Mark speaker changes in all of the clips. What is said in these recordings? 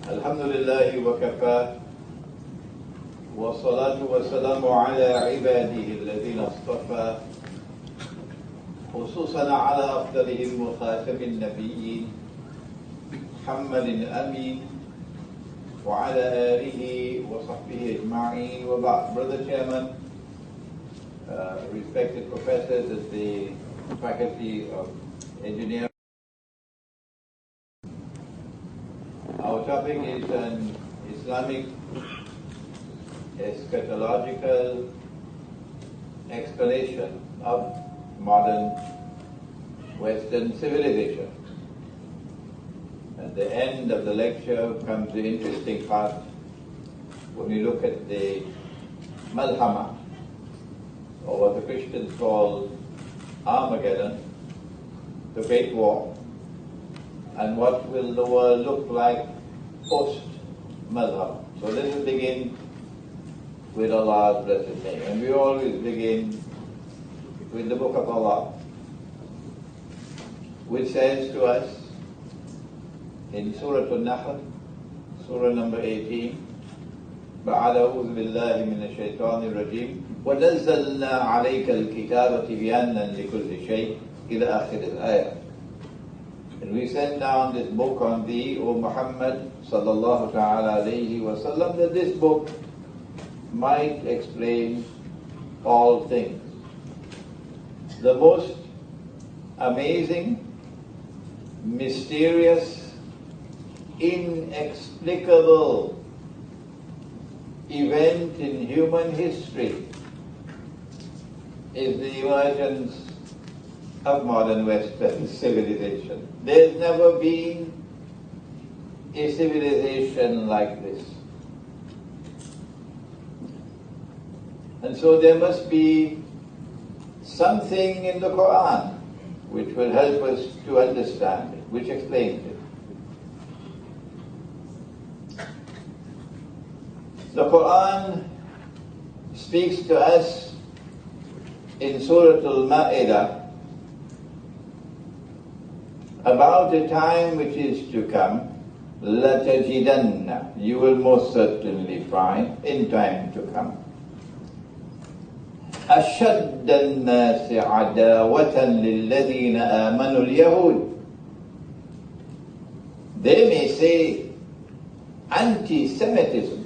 Speaker 1: الحمد لله وكفى والصلاة والسلام على عباده الذين اصطفى خصوصا على أفضلهم وخاتم النبيين محمد الأمين وعلى آله وصحبه أجمعين وبعد. Brother Chairman, respected professors at the Faculty of Engineering, our topic is an Islamic eschatological explanation of modern Western civilization. At the end of the lecture comes the interesting part when we look at the Malhama, or what the Christians call Armageddon, the Great War, and what will the world look like post-Malhama. So let us begin with Allah's blessed name. And we always begin with the Book of Allah, which says to us in Surah Al-Nahl, Surah number 18, بعد أعوذ بالله من الشيطان الرجيم ونزلنا عليك الكتاب تبيانا لكل شيء إلى آخر الآية. And we send down this book on thee, O Muhammad sallallahu ta'ala alayhi wa sallam, that this book might explain all things. The most amazing, mysterious, inexplicable event in human history is the emergence of modern Western civilization. There's never been a civilization like this. And so there must be something in the Quran which will help us to understand it, which explains it. The Quran speaks to us in Surah Al-Ma'idah about a time which is to come. لَتَجِدَنَّ, you will most certainly find in time to come. أَشَدَّ النَّاسِ عَدَاوَةً لِلَّذِينَ آمَنُوا الْيَهُودِ. They may say anti-Semitism.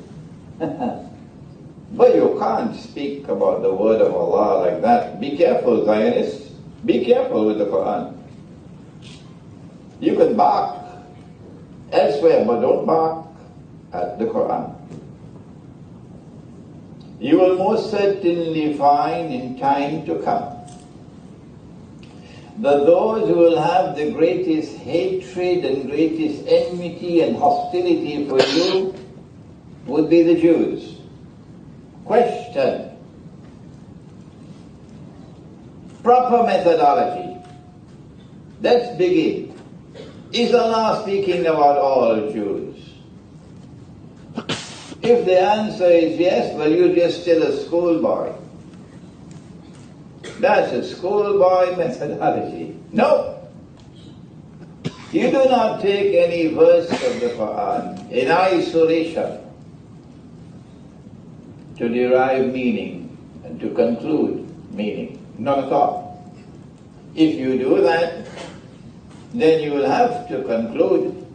Speaker 1: But you can't speak about the word of Allah like that. Be careful, Zionists. Be careful with the Quran. You can bark elsewhere, but don't bark at the Quran. You will most certainly find in time to come that those who will have the greatest hatred and greatest enmity and hostility for you would be the Jews. Question. Proper methodology. Let's begin. Is Allah speaking about all Jews? If the answer is yes, well, you're just still a schoolboy. That's a schoolboy methodology. No. You do not take any verse of the Quran in isolation to derive meaning and to conclude meaning. Not at all. If you do that, then you will have to conclude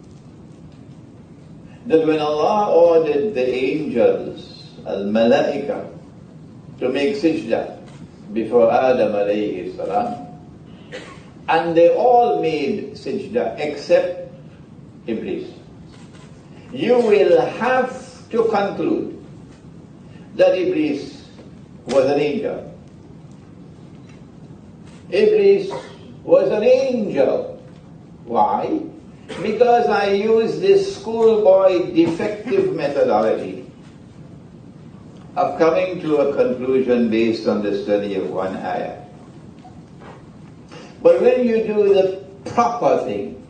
Speaker 1: that when Allah ordered the angels, al-malaika, to make sajda before Adam alayhi salam, and they all made sajda except Iblis, you will have to conclude that Iblis was an angel. Iblis was an angel. Why? Because I use this schoolboy defective methodology of coming to a conclusion based on the study of one ayah. But when you do the proper thing,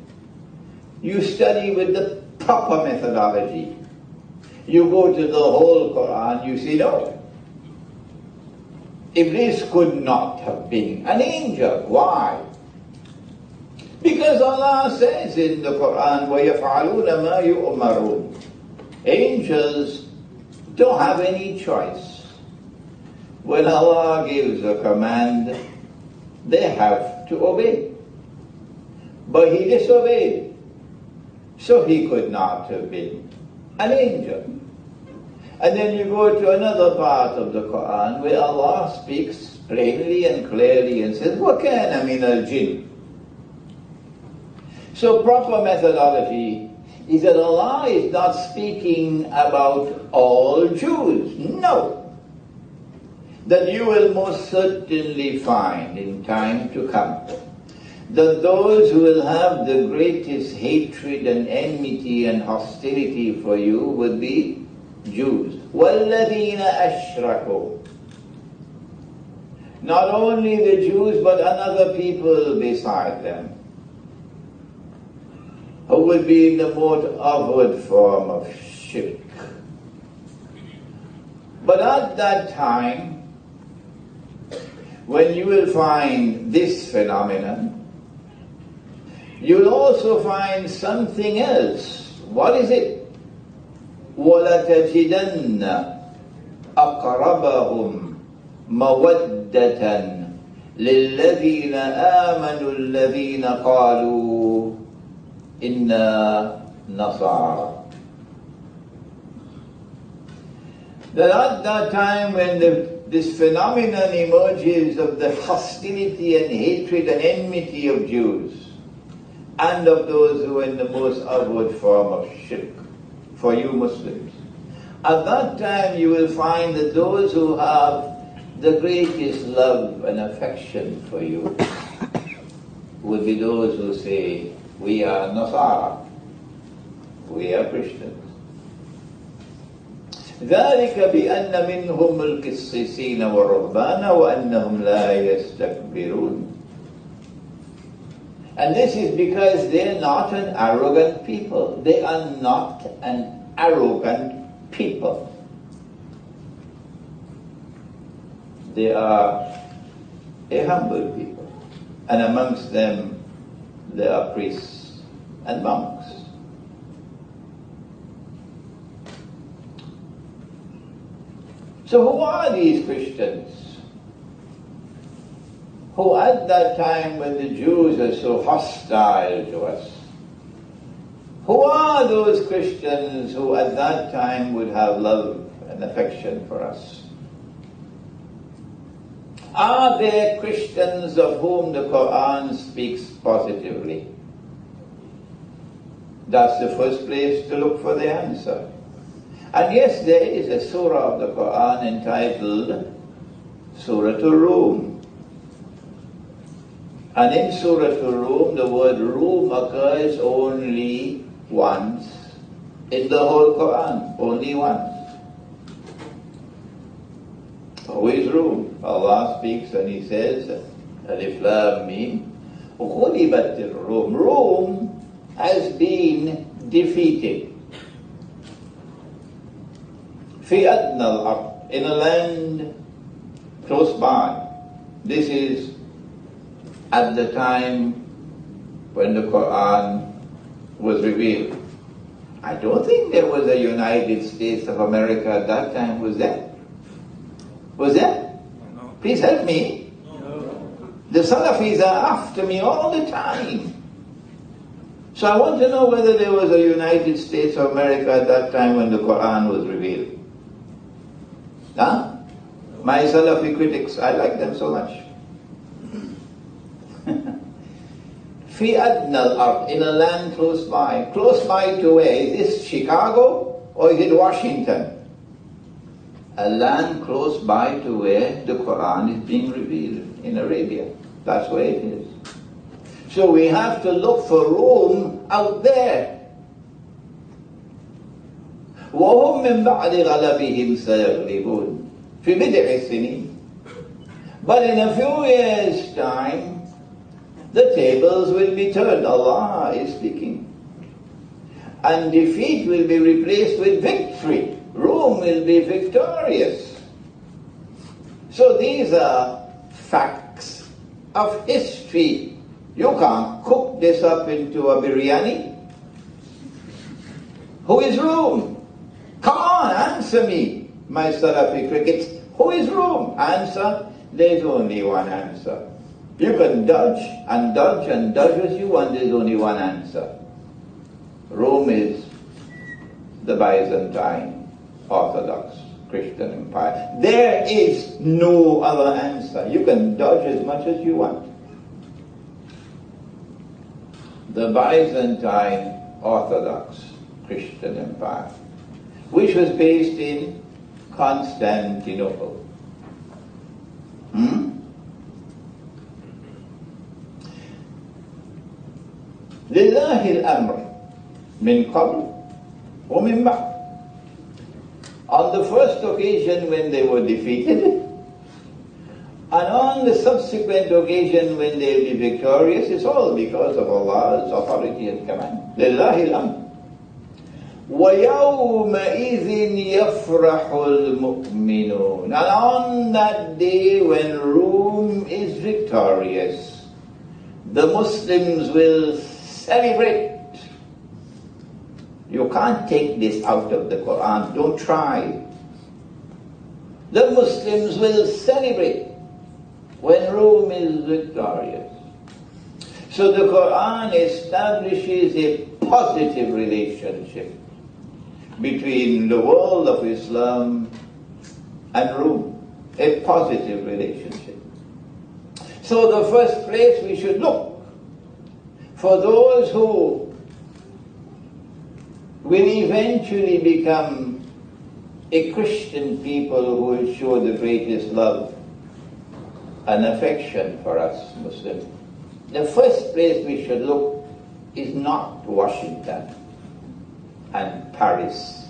Speaker 1: you study with the proper methodology, you go to the whole Quran, you see, no, Iblis could not have been an angel. Why? Because Allah says in the Quran, وَيَفْعَلُونَ مَا يُؤْمَرُونَ. Angels don't have any choice. When Allah gives a command, they have to obey. But he disobeyed, so he could not have been an angel. And then you go to another part of the Quran where Allah speaks plainly and clearly and says, وَكَانَ مِنَ الْجِنِّ. So proper methodology is that Allah is not speaking about all Jews. No. That you will most certainly find in time to come that those who will have the greatest hatred and enmity and hostility for you would be Jews. وَالَّذِينَ أَشْرَكُوا. Not only the Jews, but another people beside them, who would be in the most outward form of shirk. But at that time, when you will find this phenomenon, you'll also find something else. What is it? وَلَتَجِدَنَّ أَقْرَبَهُمْ مَوَدَّةً لِلَّذِينَ آمَنُوا الَّذِينَ قَالُوا إِنَّا نَصَارَى. That at that time when this phenomenon emerges of the hostility and hatred and enmity of Jews and of those who are in the most outward form of shirk, for you Muslims, at that time you will find that those who have the greatest love and affection for you will be those who say, we are Nasara, we are Christians. ذلك بأن منهم القسيسين والرهبان وأنهم لا يستكبرون. And this is because they're not an arrogant people. They are not an arrogant people. They are a humble people. And amongst them, there are priests and monks. So who are these Christians who at that time when the Jews are so hostile to us, who are those Christians who at that time would have love and affection for us? Are there Christians of whom the Quran speaks positively? That's the first place to look for the answer. And yes, there is a surah of the Quran entitled Surah Rum. And in Surah Rum, the word Rum occurs only once in the whole Quran, only once. Who is Rum? Allah speaks and He says, Alif Lam Mim, Ghulibat Rum. Rum has been defeated. Fi adna al-ard, in a land close by. This is at the time when the Quran was revealed. I don't think there was a United States of America at that time, was there? Was there?
Speaker 2: No.
Speaker 1: Please help me.
Speaker 2: No.
Speaker 1: The Salafis are after me all the time. So I want to know whether there was a United States of America at that time when the Quran was revealed. Huh? My Salafi critics, I like them so much. Fi adna al-ard, in a land close by. Close by to where? Is this Chicago or is it Washington? A land close by to where the Quran is being revealed, in Arabia. That's where it is. So we have to look for Rome out there. وهم من بعد غلبهم سيغلبون في بضع سنين. But in a few years' time, the tables will be turned. Allah is speaking. And defeat will be replaced with victory. Rome will be victorious. So these are facts of history. You can't cook this up into a biryani. Who is Rome? Come on, answer me, my Salafi crickets. Who is Rome? Answer, there's only one answer. You can dodge and dodge and dodge as you want, there's only one answer. Rome is the Byzantine Orthodox Christian Empire. There is no other answer. You can dodge as much as you want. The Byzantine Orthodox Christian Empire, which was based in Constantinople. لله الأمر من قبل ومن بعد. On the first occasion when they were defeated, and on the subsequent occasion when they will be victorious, it's all because of Allah's authority and command. لله الأمر. وَيَوْمَئِذٍ يَفْرَحُ الْمُؤْمِنُونَ. And on that day when Rome is victorious, the Muslims will celebrate. You can't take this out of the Quran. Don't try. The Muslims will celebrate when Rome is victorious. So the Quran establishes a positive relationship between the world of Islam and Rome. A positive relationship. So the first place we should look for those who will eventually become a Christian people who will show the greatest love and affection for us Muslims. The first place we should look is not Washington and Paris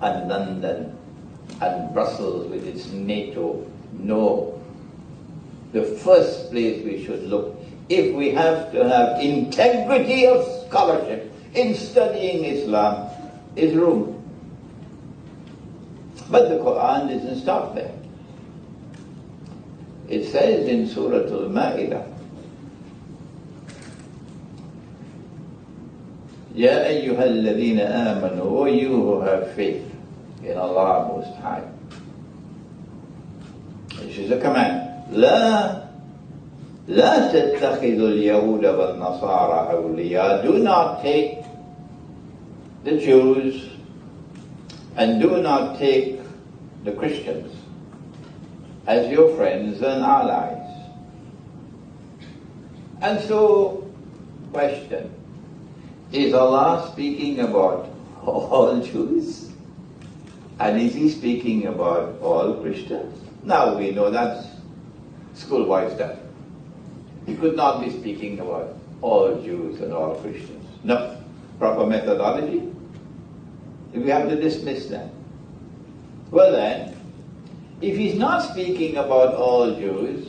Speaker 1: and London and Brussels with its NATO. No. The first place we should look, if we have to have integrity of scholarship in studying Islam, is Rome. But the Quran doesn't stop there. It says in Surah Al-Ma'idah, Ya ayyuhalladhina amanu, O you who have faith in Allah Most High. This is a command. لا تتخذوا اليهود والنصارى أولياء. Do not take the Jews and do not take the Christians as your friends and allies. And so, question, is Allah speaking about all Jews? And is He speaking about all Christians? Now we know that's schoolboy stuff. He could not be speaking about all Jews and all Christians. No. Proper methodology. We have to dismiss that. Well then, if He's not speaking about all Jews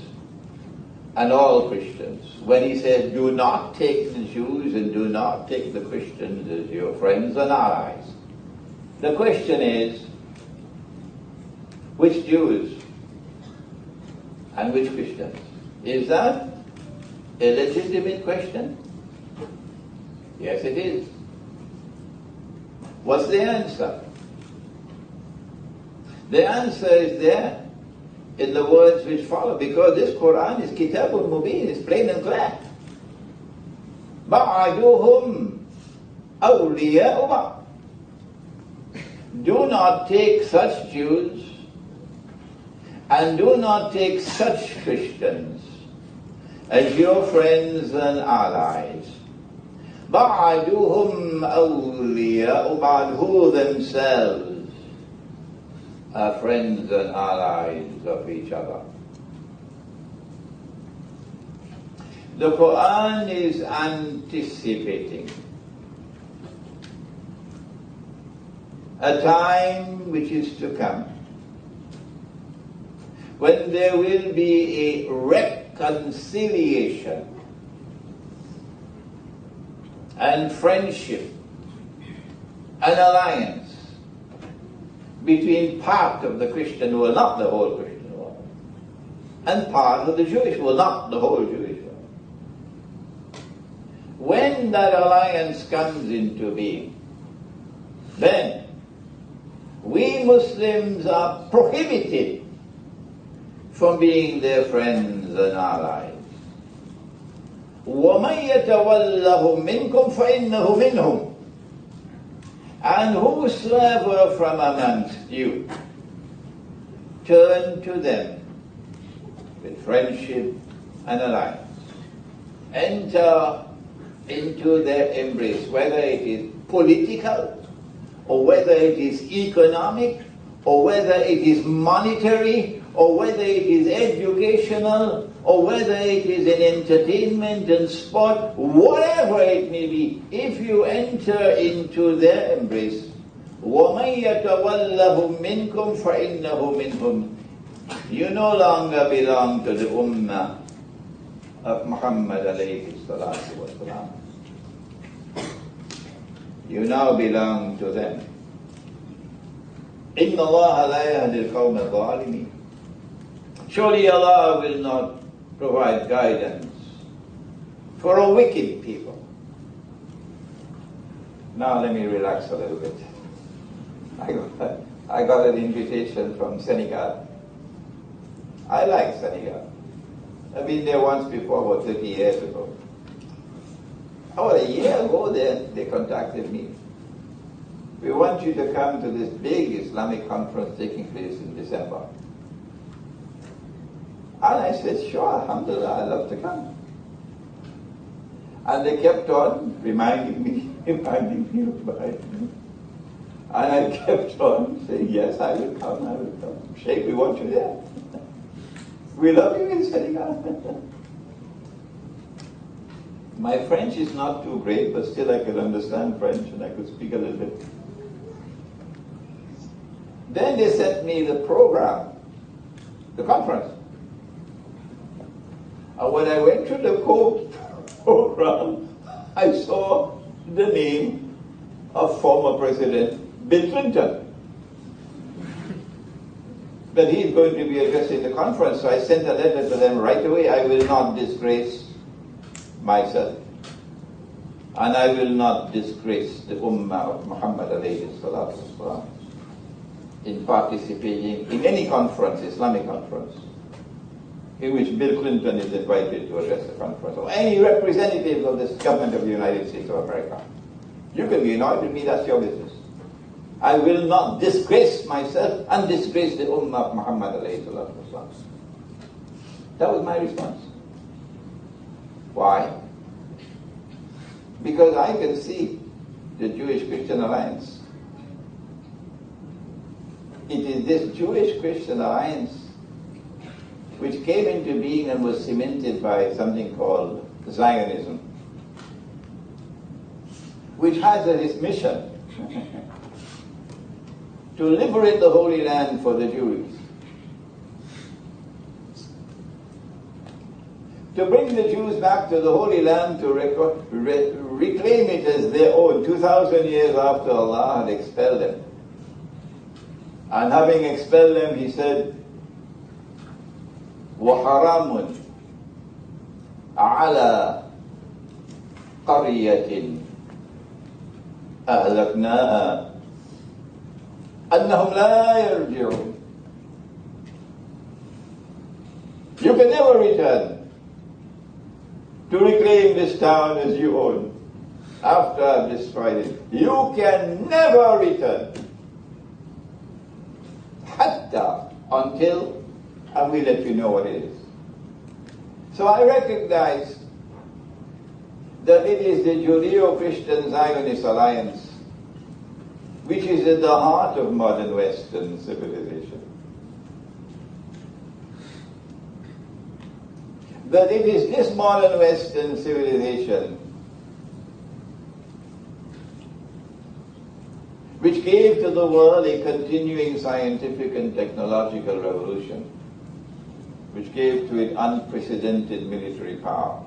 Speaker 1: and all Christians, when He says, do not take the Jews and do not take the Christians as your friends and allies, the question is, which Jews and which Christians? Is that a legitimate question? Yes, it is. What's the answer? The answer is there in the words which follow, because this Quran is Kitabul Mubin, it's plain and clear. Ba'aduhum awliya'u ba'd. Do not take such Jews and do not take such Christians as your friends and allies. Ba'aduhum awliya'u ba'd, who themselves are friends and allies of each other. The Quran is anticipating a time which is to come when there will be a reconciliation and friendship and alliance between part of the Christian world, not the whole Christian world, and part of the Jewish world, not the whole Jewish world. When that alliance comes into being, then we Muslims are prohibited from being their friends and allies. وَمَنْ يَتَوَلَّهُمْ مِنْكُمْ فَإِنَّهُ مِنْهُمْ. And whosoever from amongst you turn to them with friendship and alliance, enter into their embrace, whether it is political, or whether it is economic, or whether it is monetary, or whether it is educational, or whether it is in entertainment and sport, whatever it may be, if you enter into their embrace, وَمَنْ يَتَوَلَّهُمْ مِنْكُمْ فَإِنَّهُ مِنْهُمْ. You no longer belong to the ummah of Muhammad alayhi salatu wasalam. You now belong to them. إِنَّ اللَّهَ لَا يَهْدِي الْقَوْمَ الظَّالِمِينَ. Surely Allah will not provide guidance for a wicked people. Now let me relax a little bit. I got an invitation from Senegal. I like Senegal. I've been there once before, about 30 years ago. About a year ago they contacted me. We want you to come to this big Islamic conference taking place in December. And I said, sure, alhamdulillah, I'd love to come. And they kept on reminding me about it. And I kept on saying, yes, I will come. Sheikh, we want you there. We love you in Senegal. My French is not too great, but still I could understand French and I could speak a little bit. Then they sent me the program, the conference. And when I went through the program, I saw the name of former President Bill Clinton. That he's going to be addressing the conference. So I sent a letter to them right away. I will not disgrace myself. And I will not disgrace the Ummah of Muhammad alayhi salatu wasalam in participating in any conference, Islamic conference, in which Bill Clinton is invited to address the conference, or any representative of the government of the United States of America. You can be annoyed with me, that's your business. I will not disgrace myself and disgrace the Ummah of Muhammad alayhi salatu wasalam. That was my response. Why? Because I can see the Jewish-Christian alliance. It is this Jewish-Christian alliance which came into being and was cemented by something called Zionism, which has its mission to liberate the Holy Land for the Jews, to bring the Jews back to the Holy Land, to reclaim it as their own 2,000 years after Allah had expelled them. And having expelled them, he said, وَحَرَامٌ عَلَى قَرْيَةٍ أَهْلَكْنَاهَا أَنَّهُمْ لَا يَرْجِعُونَ. You can never return to reclaim this town as you own after I've destroyed it. You can never return. Hatta, until, and we let you know what it is. So I recognize that it is the Judeo-Christian Zionist alliance which is at the heart of modern Western civilization. That it is this modern Western civilization which gave to the world a continuing scientific and technological revolution, which gave to it unprecedented military power.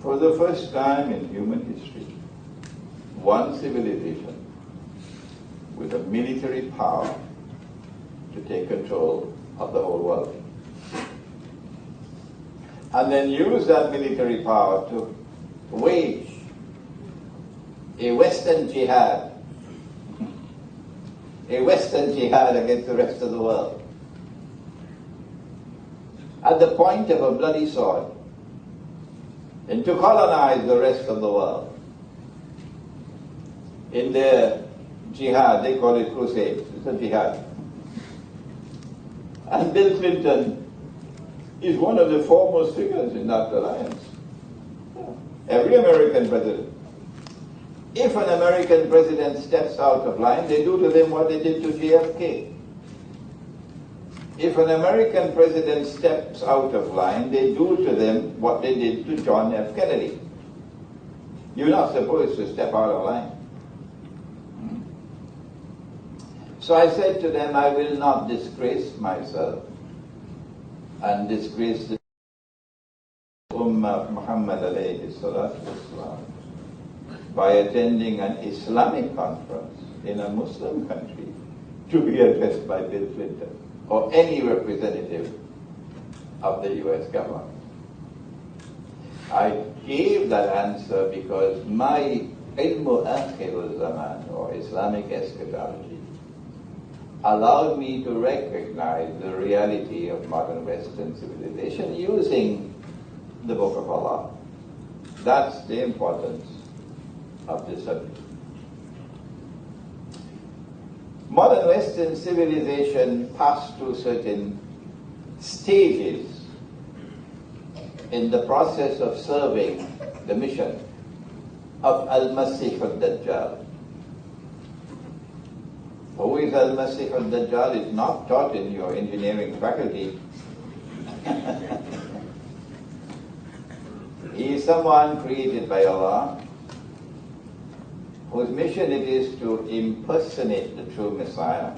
Speaker 1: For the first time in human history, one civilization with a military power to take control of the whole world. And then use that military power to wage a Western jihad a Western jihad against the rest of the world. At the point of a bloody sword, and to colonize the rest of the world. In their jihad, they call it crusade. It's a jihad. And Bill Clinton is one of the foremost figures in that alliance. Every American president. If an American president steps out of line, they do to them what they did to JFK. If an American president steps out of line, they do to them what they did to John F. Kennedy. You're not supposed to step out of line. So I said to them, I will not disgrace myself and disgrace the Ummah of Muhammad alayhi salatu wasalam by attending an Islamic conference in a Muslim country to be addressed by Bill Clinton or any representative of the US government. I gave that answer because my ilmu akhirul zaman, or Islamic eschatology, allowed me to recognize the reality of modern Western civilization using the Book of Allah. That's the importance of this subject. Modern Western civilization passed through certain stages in the process of serving the mission of Al-Masih al-Dajjal. Who is Al-Masih al-Dajjal is not taught in your engineering faculty. He is someone created by Allah, whose mission it is to impersonate the true Messiah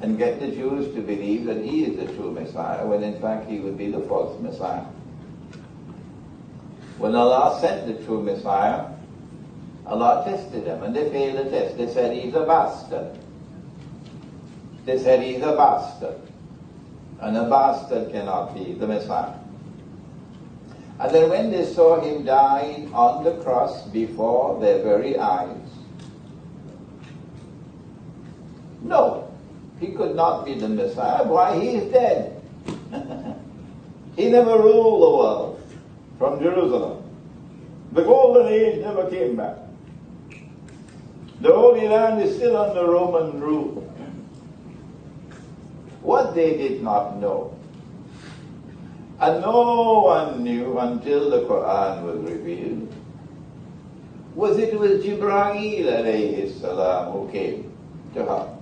Speaker 1: and get the Jews to believe that he is the true Messiah, when in fact he would be the false Messiah. When Allah sent the true Messiah, Allah tested them, and they failed the test. They said he's a bastard. They said he's a bastard. And a bastard cannot be the Messiah. And then when they saw him die on the cross before their very eyes, no, he could not be the Messiah. Why? He is dead. He never ruled the world from Jerusalem. The golden age never came back. The Holy Land is still under Roman rule. What they did not know, and no one knew until the Quran was revealed, was it was Jibreel alayhi salam who came to her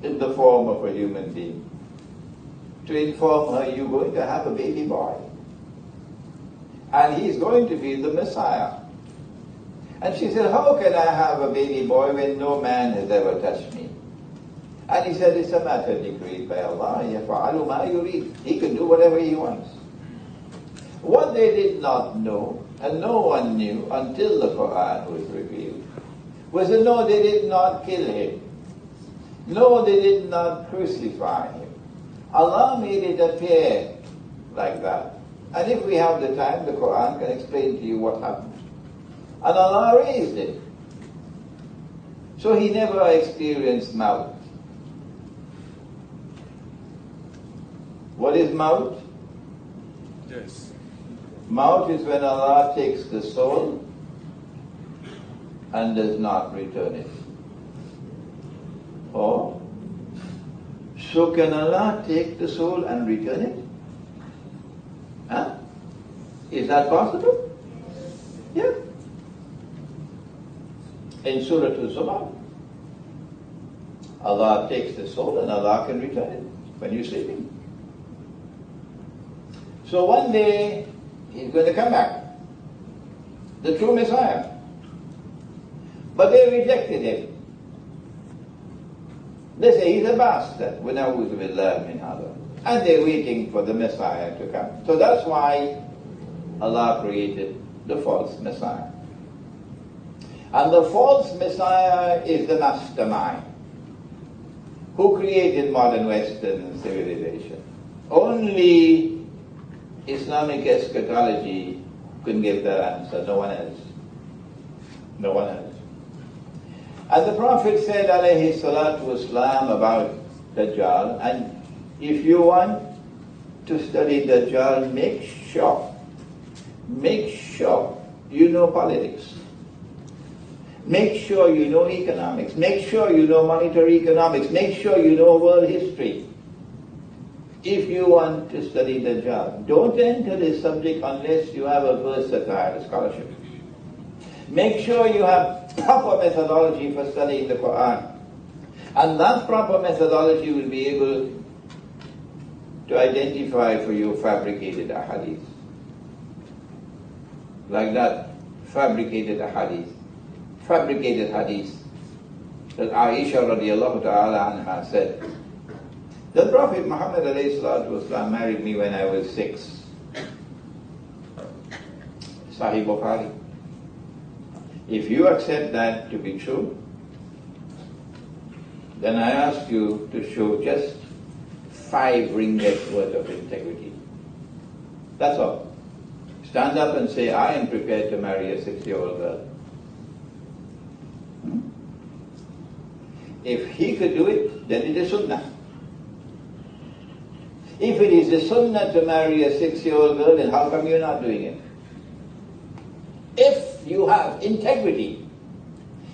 Speaker 1: in the form of a human being to inform her, you're going to have a baby boy. And he's going to be the Messiah. And she said, how can I have a baby boy when no man has ever touched me? And he said, it's a matter decreed by Allah. يَفْعَلُ مَا يُرِيدُ. He can do whatever he wants. What they did not know, and no one knew until the Quran was revealed, was that no, they did not kill him. No, they did not crucify him. Allah made it appear like that. And if we have the time, the Quran can explain to you what happened. And Allah raised it. So he never experienced maut. What is maut?
Speaker 2: Yes.
Speaker 1: Maut is when Allah takes the soul and does not return it. Oh? So can Allah take the soul and return it? Huh? Is that possible? Yeah. In Surah Al-Zumar, Allah takes the soul and Allah can return it when you're sleeping. So one day, he's going to come back, the true Messiah. But they rejected him. They say he's a bastard. وَنَعُوذُ بِاللَّهِ مِنْ هَذَا. And they're waiting for the Messiah to come. So that's why Allah created the false Messiah. And the false Messiah is the mastermind who created modern Western civilization. Only Islamic eschatology can give that answer, no one else. No one else. And the Prophet said, alayhi salatu wasalam, about Dajjal, and if you want to study Dajjal, make sure you know politics. Make sure you know economics. Make sure you know monetary economics. Make sure you know world history. If you want to study Dajjal, don't enter this subject unless you have a versatile scholarship. Make sure you have proper methodology for studying the Quran. And that proper methodology will be able to identify for you fabricated ahadith. Like that, fabricated ahadith. Fabricated hadith. That Aisha radiallahu ta'ala anha said, the Prophet Muhammad alayhi salatu wasalam married me when I was 6. Sahih Bukhari. If you accept that to be true, then I ask you to show just 5 ringgit worth of integrity. That's all. Stand up and say, I am prepared to marry a 6-year-old girl. If he could do it, then it is sunnah. If it is a sunnah to marry a 6-year-old girl, then how come you're not doing it? If you have integrity,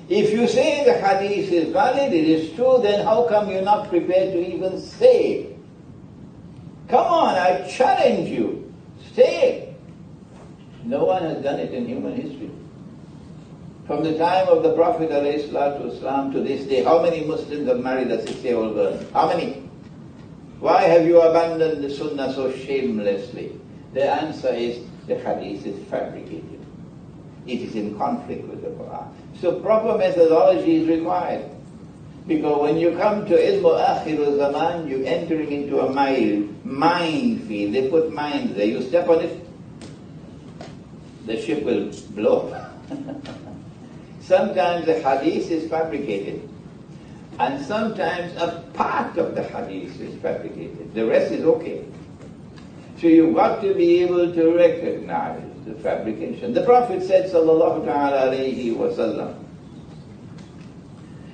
Speaker 1: if you say the hadith is valid, it is true, then how come you're not prepared to even say it? Come on, I challenge you. Say it. No one has done it in human history. From the time of the Prophet ﷺ to this day, how many Muslims have married a 6-year-old girl? How many? Why have you abandoned the sunnah so shamelessly? The answer is the hadith is fabricated. It is in conflict with the Quran. So proper methodology is required. Because when you come to ilmu akhir zaman, you're entering into a minefield. They put mines there. You step on it, the ship will blow up. Sometimes the hadith is fabricated, and sometimes a part of the hadith is fabricated. The rest is okay. So you've got to be able to recognize the fabrication. The Prophet said, sallallahu ta'ala alayhi wa sallam,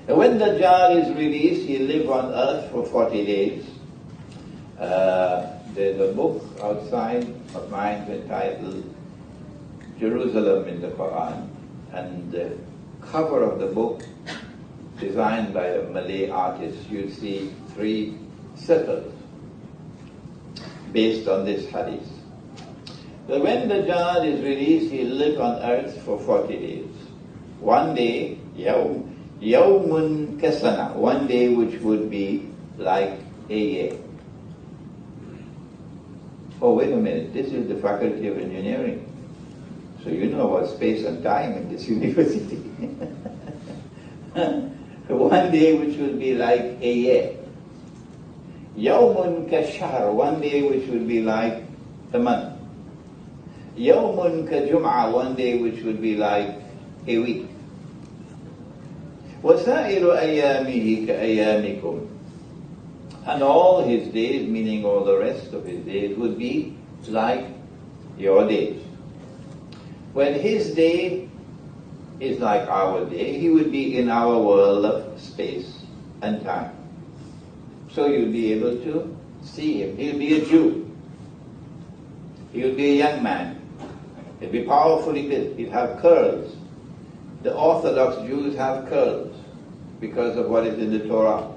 Speaker 1: when Dajjal is released, he'll live on earth for 40 days. There's a book outside of mine entitled Jerusalem in the Quran, and the cover of the book, designed by a Malay artist, you see 3 circles based on this hadith. So when Dajjal is released, he'll live on earth for 40 days. One day, yawmun kasana, one day which would be like a year. Oh, wait a minute, this is the Faculty of Engineering. So you know about space and time in this university. One day which will be like a year. Yawmun kashahr, one day which will be like a month. Yawmun kajum'ah, one day which will be like a week. وَسَائِرُ أَيَّامِهِ كَأَيَّامِكُمْ, and all his days, meaning all the rest of his days, would be like your days. When his day is like our day, he would be in our world of space and time. So you'll be able to see him. He'll be a Jew. He'll be a young man. He'll be powerfully built. He'll have curls. The Orthodox Jews have curls because of what is in the Torah.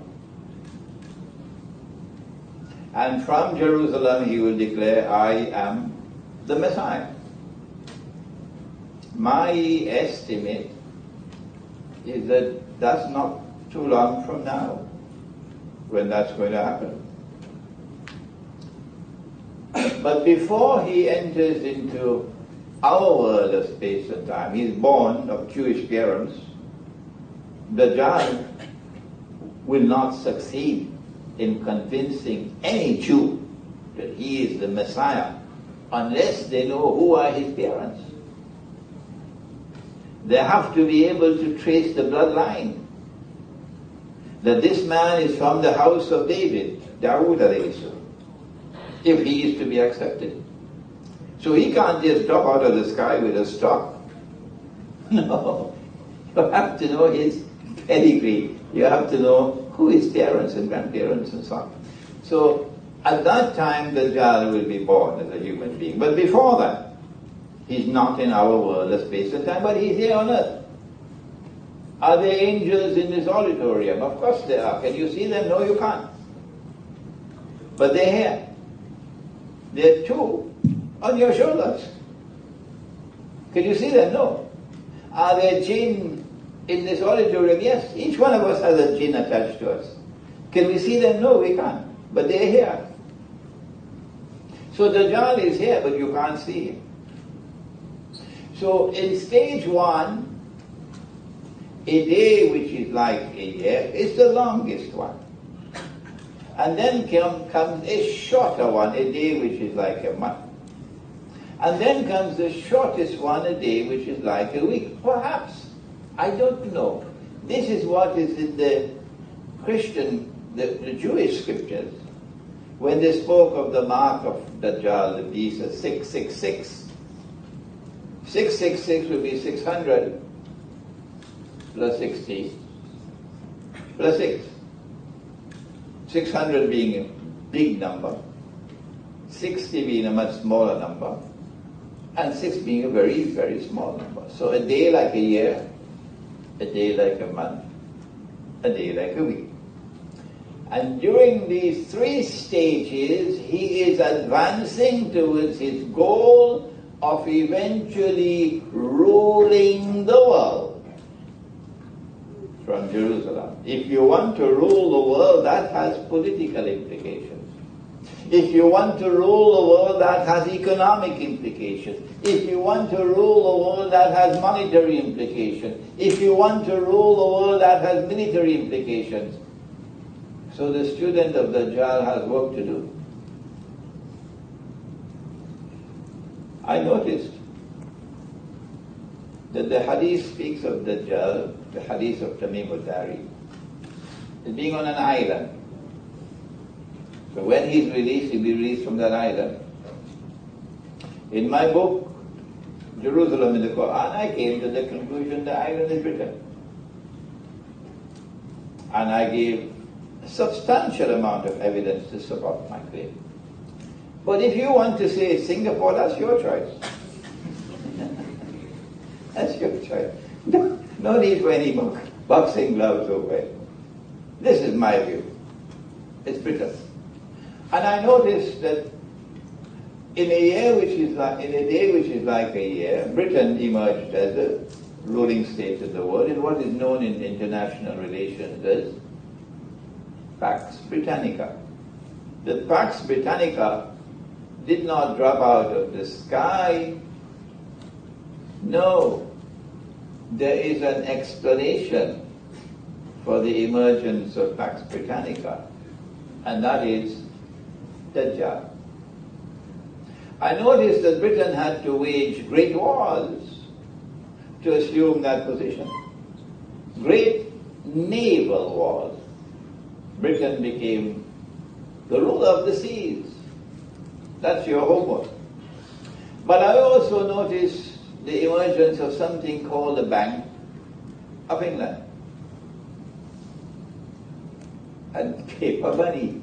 Speaker 1: And from Jerusalem he will declare, I am the Messiah. My estimate is that that's not too long from now when that's going to happen. But before he enters into our world of space and time, he's born of Jewish parents, Dajjal will not succeed in convincing any Jew that he is the Messiah unless they know who are his parents. They have to be able to trace the bloodline. That this man is from the house of David, Dawood alayhi salam, if he is to be accepted. So he can't just drop out of the sky with a star. No, you have to know his pedigree. You have to know who his parents and grandparents and so on. So at that time, Dajjal will be born as a human being. But before that, he's not in our world of space and time, but he's here on earth. Are there angels in this auditorium? Of course there are. Can you see them? No, you can't. But they're here. There are two on your shoulders. Can you see them? No. Are there jinn in this auditorium? Yes. Each one of us has a jinn attached to us. Can we see them? No, we can't. But they're here. So Dajjal is here, but you can't see him. So in stage one, a day which is like a year is the longest one. And then comes a shorter one, a day which is like a month. And then comes the shortest one, a day which is like a week. Perhaps. I don't know. This is what is in the Christian, the Jewish scriptures. When they spoke of the mark of Dajjal, the beast, 666. 666 would be 600 plus 60 plus 6. 600 being a big number, 60 being a much smaller number, and 6 being a very, very small number. So a day like a year, a day like a month, a day like a week. And during these 3 stages, he is advancing towards his goal of eventually ruling the world from Jerusalem. If you want to rule the world, that has political implications. If you want to rule the world, that has economic implications. If you want to rule the world, that has monetary implications. If you want to rule the world, that has military implications. So the student of Dajjal has work to do. I noticed that the hadith speaks of Dajjal, the hadith of Tamim al-Dari, as being on an island. So when he's released, he'll be released from that island. In my book, Jerusalem in the Quran, I came to the conclusion the island is Britain. And I gave a substantial amount of evidence to support my claim. But if you want to say Singapore, that's your choice. That's your choice. No need for any more boxing gloves over it. This is my view. It's Britain. And I noticed that in a year which is like, in a day which is like a year, Britain emerged as the ruling state of the world in what is known in international relations as Pax Britannica. The Pax Britannica did not drop out of the sky. No, there is an explanation for the emergence of Pax Britannica, and that is Dajjal. I noticed that Britain had to wage great wars to assume that position. Great naval wars. Britain became the ruler of the seas. That's your homework. But I also noticed the emergence of something called the Bank of England. And paper money.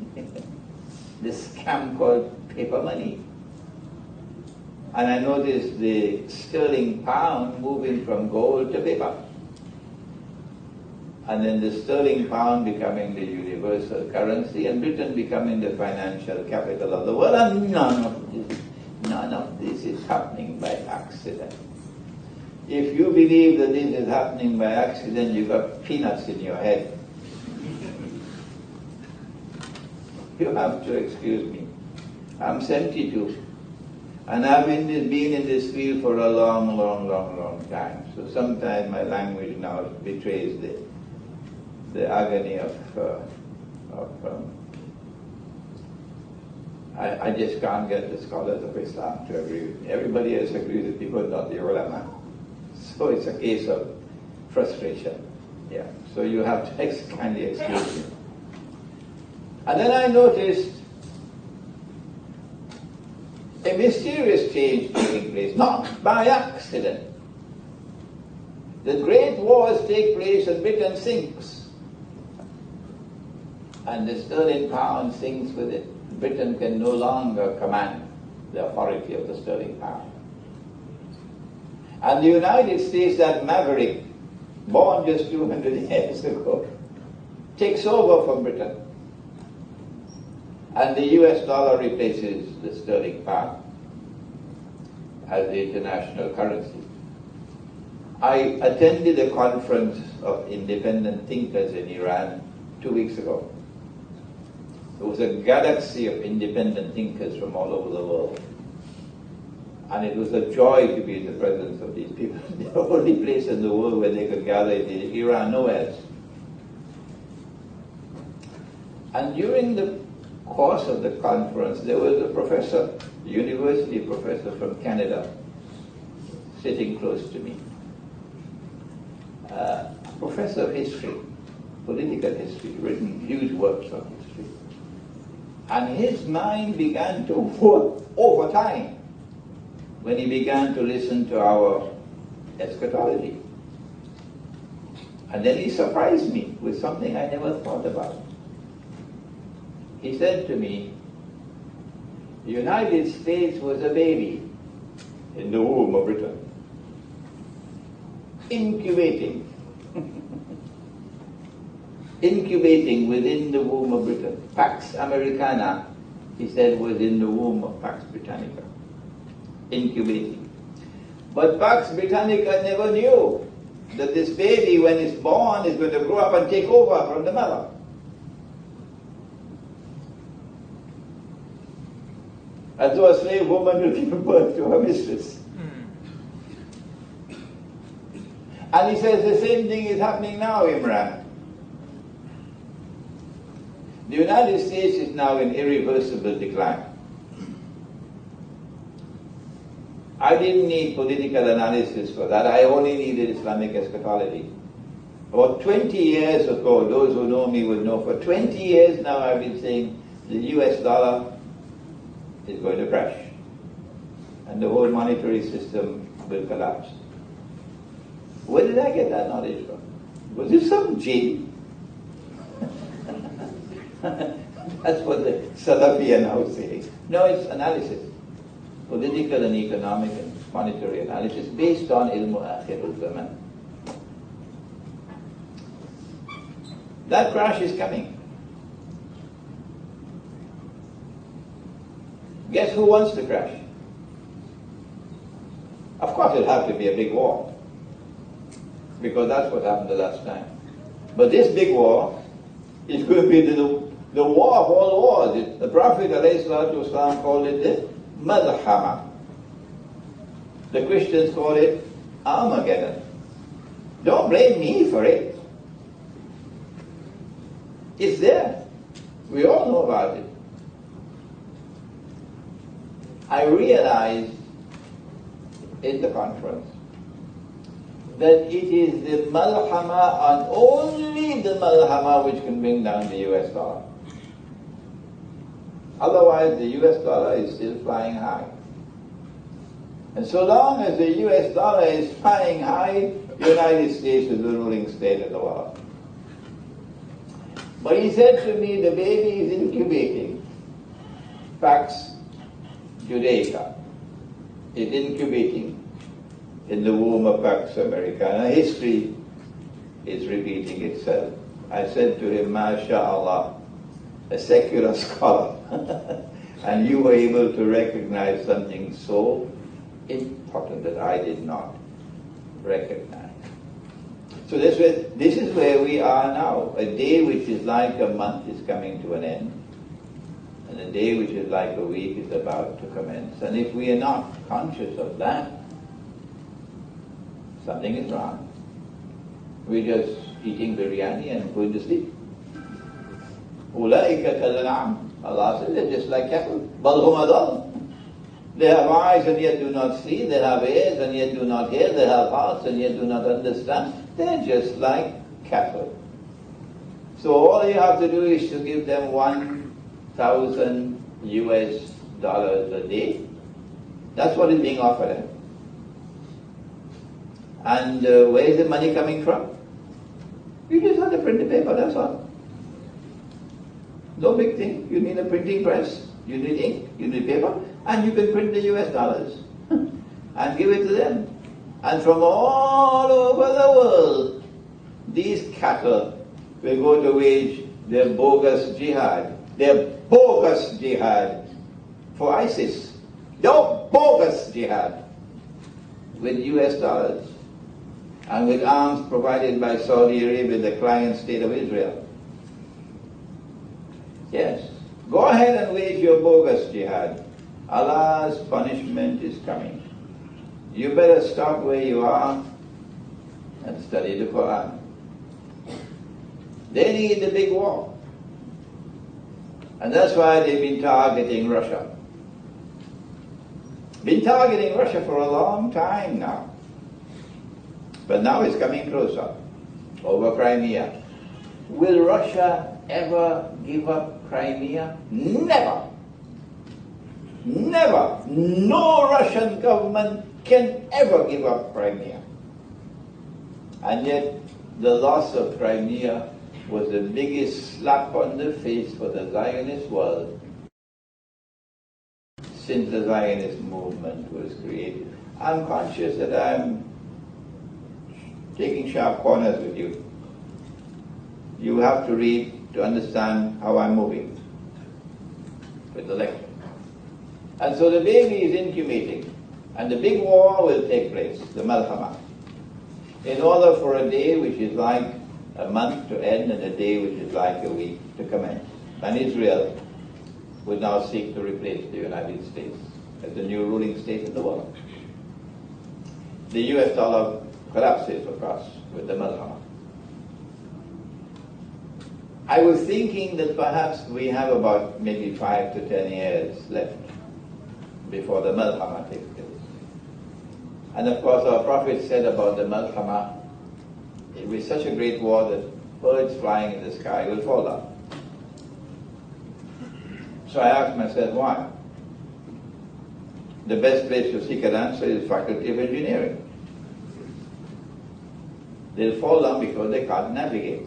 Speaker 1: This scam called paper money. And I noticed the sterling pound moving from gold to paper. And then the sterling pound becoming the universal currency, and Britain becoming the financial capital of the world. And none of this is happening by accident. If you believe that this is happening by accident, you've got peanuts in your head. You have to excuse me. I'm 72. And I've been in this field for a long time. So sometimes my language now betrays the agony I just can't get the scholars of Islam to agree with me. Everybody else agrees with me, but not the ulama. So it's a case of frustration. Yeah. So you have to kindly excuse me. And then I noticed a mysterious change taking place, not by accident. The great wars take place and Britain sinks. And the sterling pound sinks with it. Britain can no longer command the authority of the sterling pound. And the United States, that maverick, born just 200 years ago, takes over from Britain. And the US dollar replaces the sterling pound as the international currency. I attended a conference of independent thinkers in Iran 2 weeks ago. There was a galaxy of independent thinkers from all over the world. And it was a joy to be in the presence of these people. The only place in the world where they could gather is in Iran, nowhere else. And during the course of the conference, there was a professor, a university professor from Canada, sitting close to me. Professor of history, political history, written huge works on history. And his mind began to work over time when he began to listen to our eschatology. And then he surprised me with something I never thought about. He said to me, the United States was a baby in the womb of Britain, incubating within the womb of Britain. Pax Americana, he said, was in the womb of Pax Britannica, incubating. But Pax Britannica never knew that this baby, when it's born, is going to grow up and take over from the mother. As though a slave woman will give birth to her mistress. And he says the same thing is happening now, Imran. The United States is now in irreversible decline. I didn't need political analysis for that. I only needed Islamic eschatology. About 20 years ago, those who know me will know, for 20 years now I've been saying the US dollar is going to crash. And the whole monetary system will collapse. Where did I get that knowledge from? Was it some jinn? That's what the Salafi are now saying. No, it's analysis. Political and economic and monetary analysis based on ilmu akhirul zaman. That crash is coming. Guess who wants to crash? Of course it'll have to be a big war, because that's what happened the last time. But this big war is going to be the war of all wars. The Prophet ﷺ called it the Malhama. The Christians call it Armageddon. Don't blame me for it. It's there. We all know about it. I realized in the conference that it is the malhama and only the malhama which can bring down the US dollar. Otherwise, the US dollar is still flying high. And so long as the US dollar is flying high, the United States is the ruling state of the world. But he said to me, the baby is incubating. Pax Judaica is incubating in the womb of Pax Americana. History is repeating itself. I said to him, MashaAllah, a secular scholar, and you were able to recognize something so important that I did not recognize. So this is where we are now. A day which is like a month is coming to an end, and a day which is like a week is about to commence. And if we are not conscious of that, something is wrong. We're just eating biryani and going to sleep. Ulaika kal-an'am. Allah says they're just like cattle. Bal hum adall. They have eyes and yet do not see. They have ears and yet do not hear. They have hearts and yet do not understand. They're just like cattle. So all you have to do is to give them 1,000 US dollars a day. That's what is being offered them. And where is the money coming from? You just have to print the paper, that's all. No big thing. You need a printing press, you need ink, you need paper, and you can print the US dollars and give it to them. And from all over the world, these cattle will go to wage their bogus jihad. Their bogus jihad for ISIS. Their bogus jihad with US dollars and with arms provided by Saudi Arabia, the client state of Israel. Yes, go ahead and wage your bogus jihad. Allah's punishment is coming. You better stop where you are and study the Quran. They need the big war. And that's why they've been targeting Russia. Been targeting Russia for a long time now. But now it's coming closer over Crimea. Will Russia ever give up Crimea? Never. Never. No Russian government can ever give up Crimea. And yet the loss of Crimea was the biggest slap on the face for the Zionist world since the Zionist movement was created. I'm conscious that I'm taking sharp corners with you. You have to read to understand how I'm moving with the lecture. And so the baby is incubating, and the big war will take place, the Malhama. In order for a day which is like a month to end and a day which is like a week to commence. And Israel would now seek to replace the United States as the new ruling state in the world. The US dollar collapses, of course, with the Malhama. I was thinking that perhaps we have about maybe 5 to 10 years left before the Malhama takes place. And of course our Prophet said about the Malhama, it will be such a great war that birds flying in the sky will fall down. So I asked myself, why? The best place to seek an answer is Faculty of Engineering. They'll fall down because they can't navigate.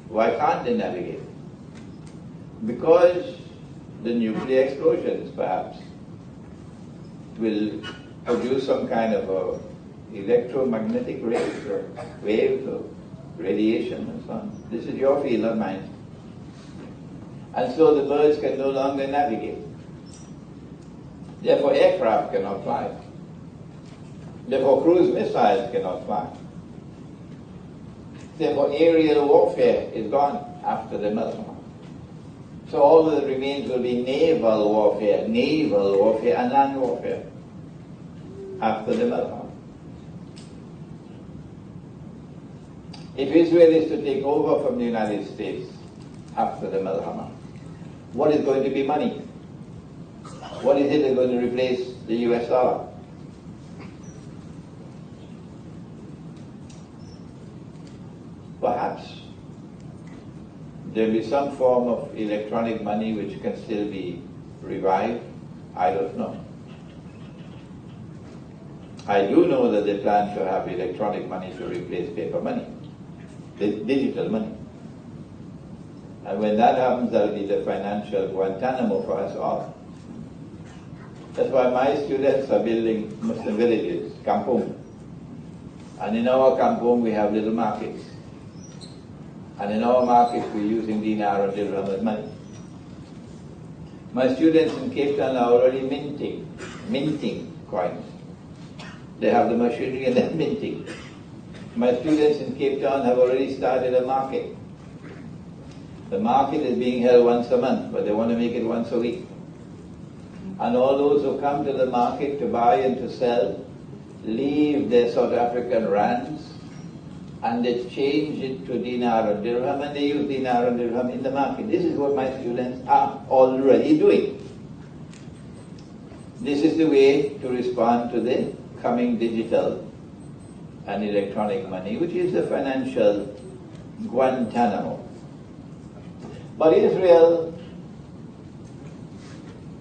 Speaker 1: Why can't they navigate? Because the nuclear explosions, perhaps, will produce some kind of a electromagnetic waves or radiation and so on. This is your field, not mine. And so the birds can no longer navigate. Therefore aircraft cannot fly. Therefore cruise missiles cannot fly. Therefore aerial warfare is gone after the Malhama. So all that remains will be naval warfare and land warfare after the Malhama. If Israel is to take over from the United States after the Malhama, what is going to be money? What is it that's going to replace the US dollar? Perhaps there will be some form of electronic money which can still be revived. I don't know. I do know that they plan to have electronic money to replace paper money, digital money. And when that happens, that will be the financial Guantanamo for us all. That's why my students are building Muslim villages, kampung. And in our kampung we have little markets. And in our markets we're using dinar and dirham as money. My students in Cape Town are already minting coins. They have the machinery and they're minting. My students in Cape Town have already started a market. The market is being held once a month, but they want to make it once a week. And all those who come to the market to buy and to sell leave their South African rands and they change it to dinar and dirham, and they use dinar and dirham in the market. This is what my students are already doing. This is the way to respond to the coming digital and electronic money, which is the financial Guantanamo. But Israel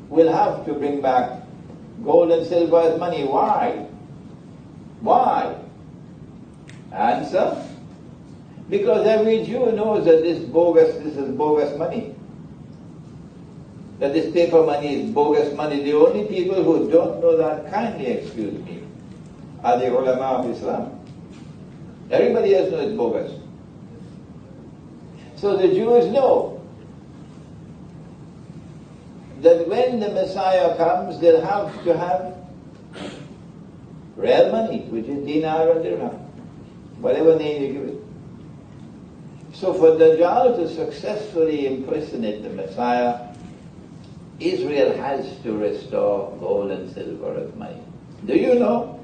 Speaker 1: will have to bring back gold and silver as money. Why? Why? Answer: because every Jew knows that this is bogus money. That this paper money is bogus money. The only people who don't know that, kindly excuse me, are the ulama of Islam. Everybody else knows it's bogus. So the Jews know that when the Messiah comes, they'll have to have real money, which is dinar and dirham, whatever name you give it. So for Dajjal to successfully impersonate the Messiah, Israel has to restore gold and silver as money. Do you know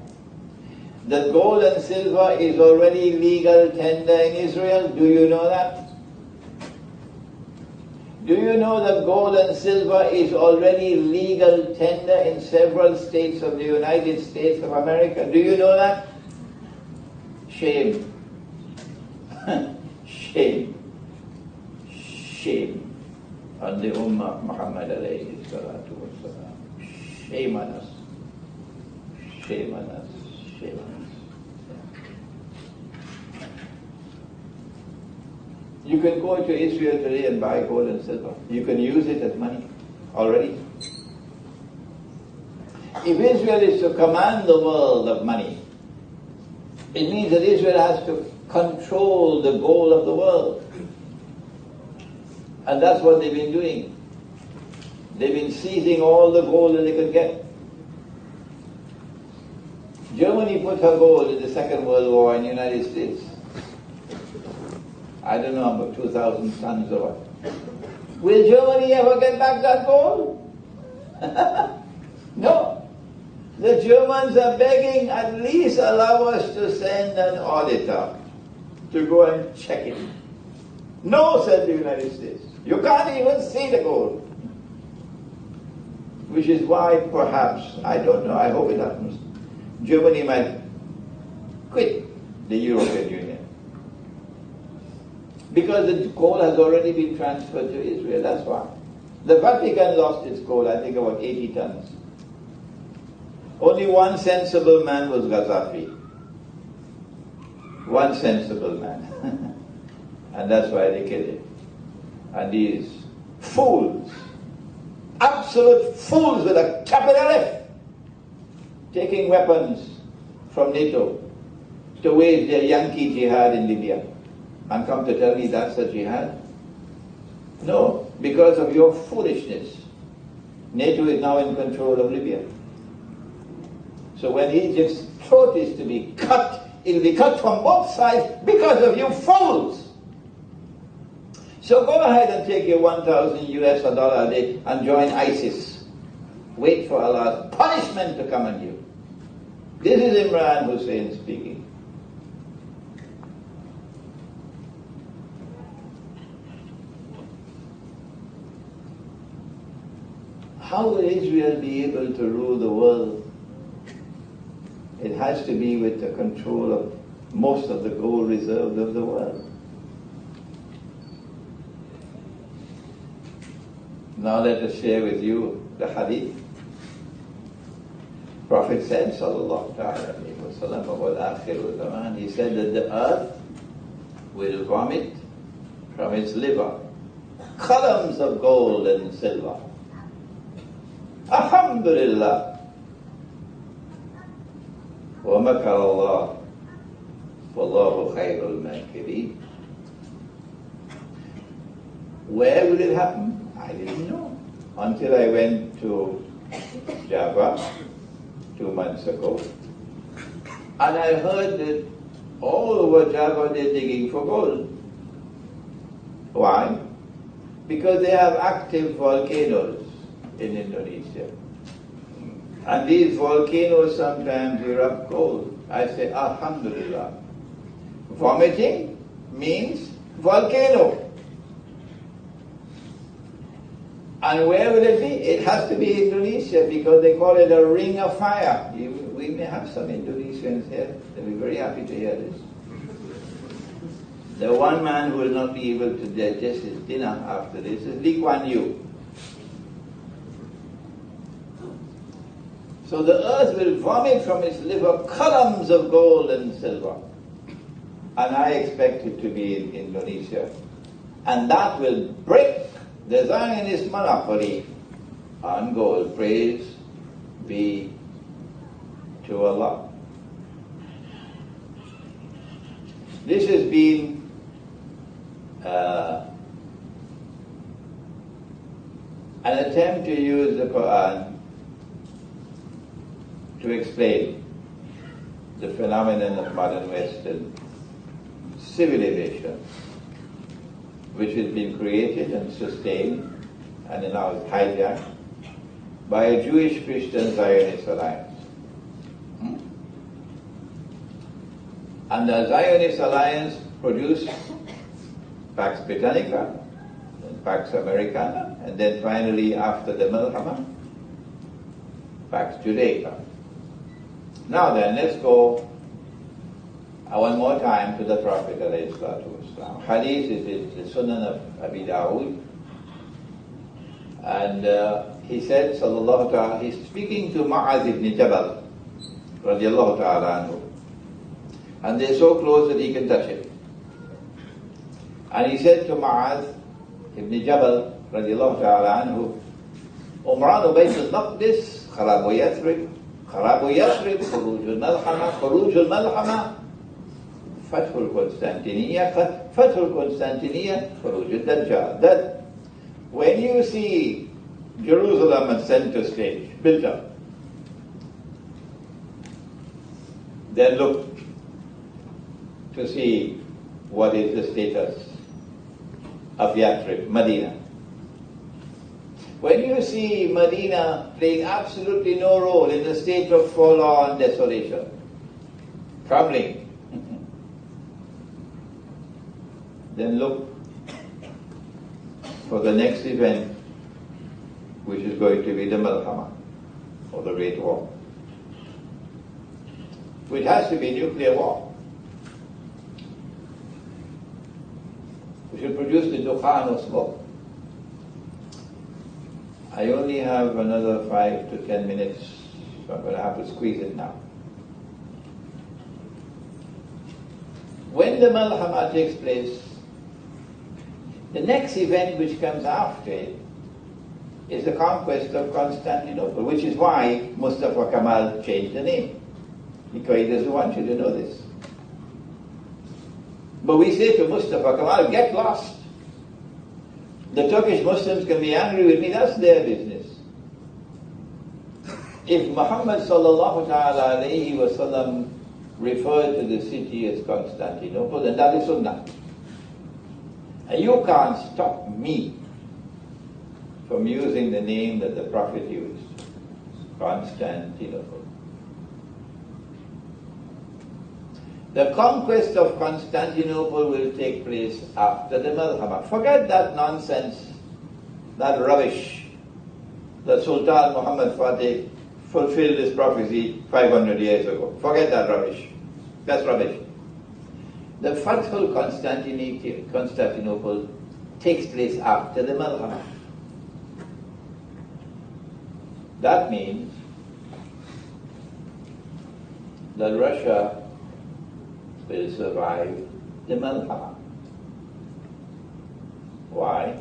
Speaker 1: that gold and silver is already legal tender in Israel? Do you know that? Do you know that gold and silver is already legal tender in several states of the United States of America? Do you know that? Shame. Shame. Shame on the Ummah of Muhammad alayhi salatu wasalam. Shame on us. Shame on us. Shame on us. You can go to Israel today and buy gold and silver. You can use it as money already. If Israel is to command the world of money, it means that Israel has to control the gold of the world. And that's what they've been doing. They've been seizing all the gold that they could get. Germany put her gold in the Second World War in the United States. I don't know, about 2,000 tons or what. Will Germany ever get back that gold? No. The Germans are begging, at least allow us to send an auditor to go and check it. No, said the United States. You can't even see the gold. Which is why perhaps, I don't know, I hope it happens, Germany might quit the European Union. Because the gold has already been transferred to Israel, that's why. The Vatican lost its gold, I think about 80 tons. Only one sensible man was Gaddafi. One sensible man. And that's why they killed him. And these fools, absolute fools with a capital F, taking weapons from NATO to wage their Yankee jihad in Libya, and come to tell me that's a jihad? No, because of your foolishness. NATO is now in control of Libya. So when Egypt's throat is to be cut, it'll be cut from both sides because of you fools. So go ahead and take your 1,000 US dollar a day and join ISIS. Wait for Allah's punishment to come on you. This is Imran Hosein speaking. How will Israel be able to rule the world? It has to be with the control of most of the gold reserves of the world. Now let us share with you the hadith. Prophet said, sallallahu alayhi wa sallam, about akhirul zaman, he said that the earth will vomit from its liver columns of gold and silver. Alhamdulillah. Wa makar Allah. Wallahu khairul makirin. Where will it happen? I didn't know until I went to Java 2 months ago. And I heard that all over Java they're digging for gold. Why? Because they have active volcanoes in Indonesia. And these volcanoes sometimes erupt gold. I say, Alhamdulillah. Vomiting means volcano. And where will it be? It has to be Indonesia because they call it a ring of fire. We may have some Indonesians here. They'll be very happy to hear this. The one man who will not be able to digest his dinner after this is Lee Kuan Yew. So the earth will vomit from its liver columns of gold and silver. And I expect it to be in Indonesia. And that will break the Zionist monopoly on gold. Praise be to Allah. This has been an attempt to use the Quran to explain the phenomenon of modern Western civilization, which has been created and sustained and now is hijacked by a Jewish-Christian Zionist alliance. And the Zionist alliance produced Pax Britannica, and Pax Americana, and then finally, after the Milhama, Pax Judaica. Now then, let's go one more time to the Prophet ﷺ. Hadith is the Sunan of Abi Dawood. And he said, sallallahu ta'ala, he's speaking to Mu'adh ibn Jabal, radiallahu ta'ala anhu. And they're so close that he can touch it. And he said to Mu'adh ibn Jabal, radiallahu ta'ala anhu, Umran Bayt al-Maqdis, Kharabu Yathrib, Kharabu Yathrib, Khuruj al-Malhama, Khuruj al-Malhama, Fath al-Constantiniya, Fath al-Constantiniya, Khuruj al-Dajjal. That when you see Jerusalem at center stage, built up, then look to see what is the status of Yathrib, Medina. When you see Medina playing absolutely no role in the state of forlorn desolation, crumbling, then look for the next event, which is going to be the Malhama, or the Great War, which has to be nuclear war. We should produce the dukhan of smoke. I only have another 5 to 10 minutes, so I'm going to have to squeeze it now. When the Malhama takes place, the next event which comes after it is the conquest of Constantinople, which is why Mustafa Kemal changed the name, because he doesn't want you to know this. But we say to Mustafa Kemal, get lost. The Turkish Muslims can be angry with me, that's their business. If Muhammad sallallahu ta'ala alayhi wa sallam referred to the city as Constantinople, then that is sunnah. And you can't stop me from using the name that the Prophet used, Constantinople. The conquest of Constantinople will take place after the Malhama. Forget that nonsense, that rubbish, that Sultan Muhammad Fatih fulfilled his prophecy 500 years ago. Forget that rubbish. That's rubbish. The Fathul Constantinople takes place after the Malhama. That means that Russia will survive the Malhama. Why?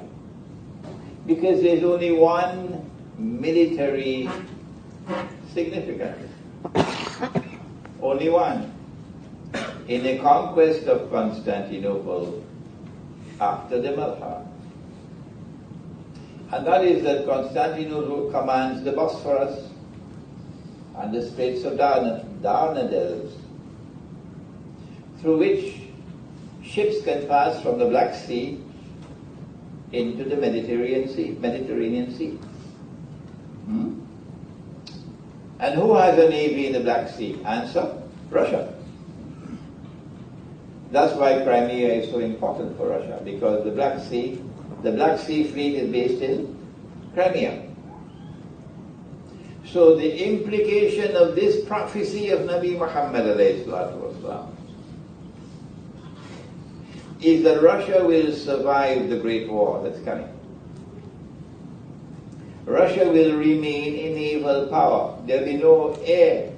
Speaker 1: Because there's only one military significance. Only one. In the conquest of Constantinople after the Malhama. And that is that Constantinople commands the Bosphorus and the Straits of Dardanelles, through which ships can pass from the Black Sea into the Mediterranean Sea. And who has a navy in the Black Sea? Answer, Russia. That's why Crimea is so important for Russia, because the Black Sea fleet is based in Crimea. So the implication of this prophecy of Nabi Muhammad ﷺ is that Russia will survive the Great War that's coming. Russia will remain a naval power. There will be no air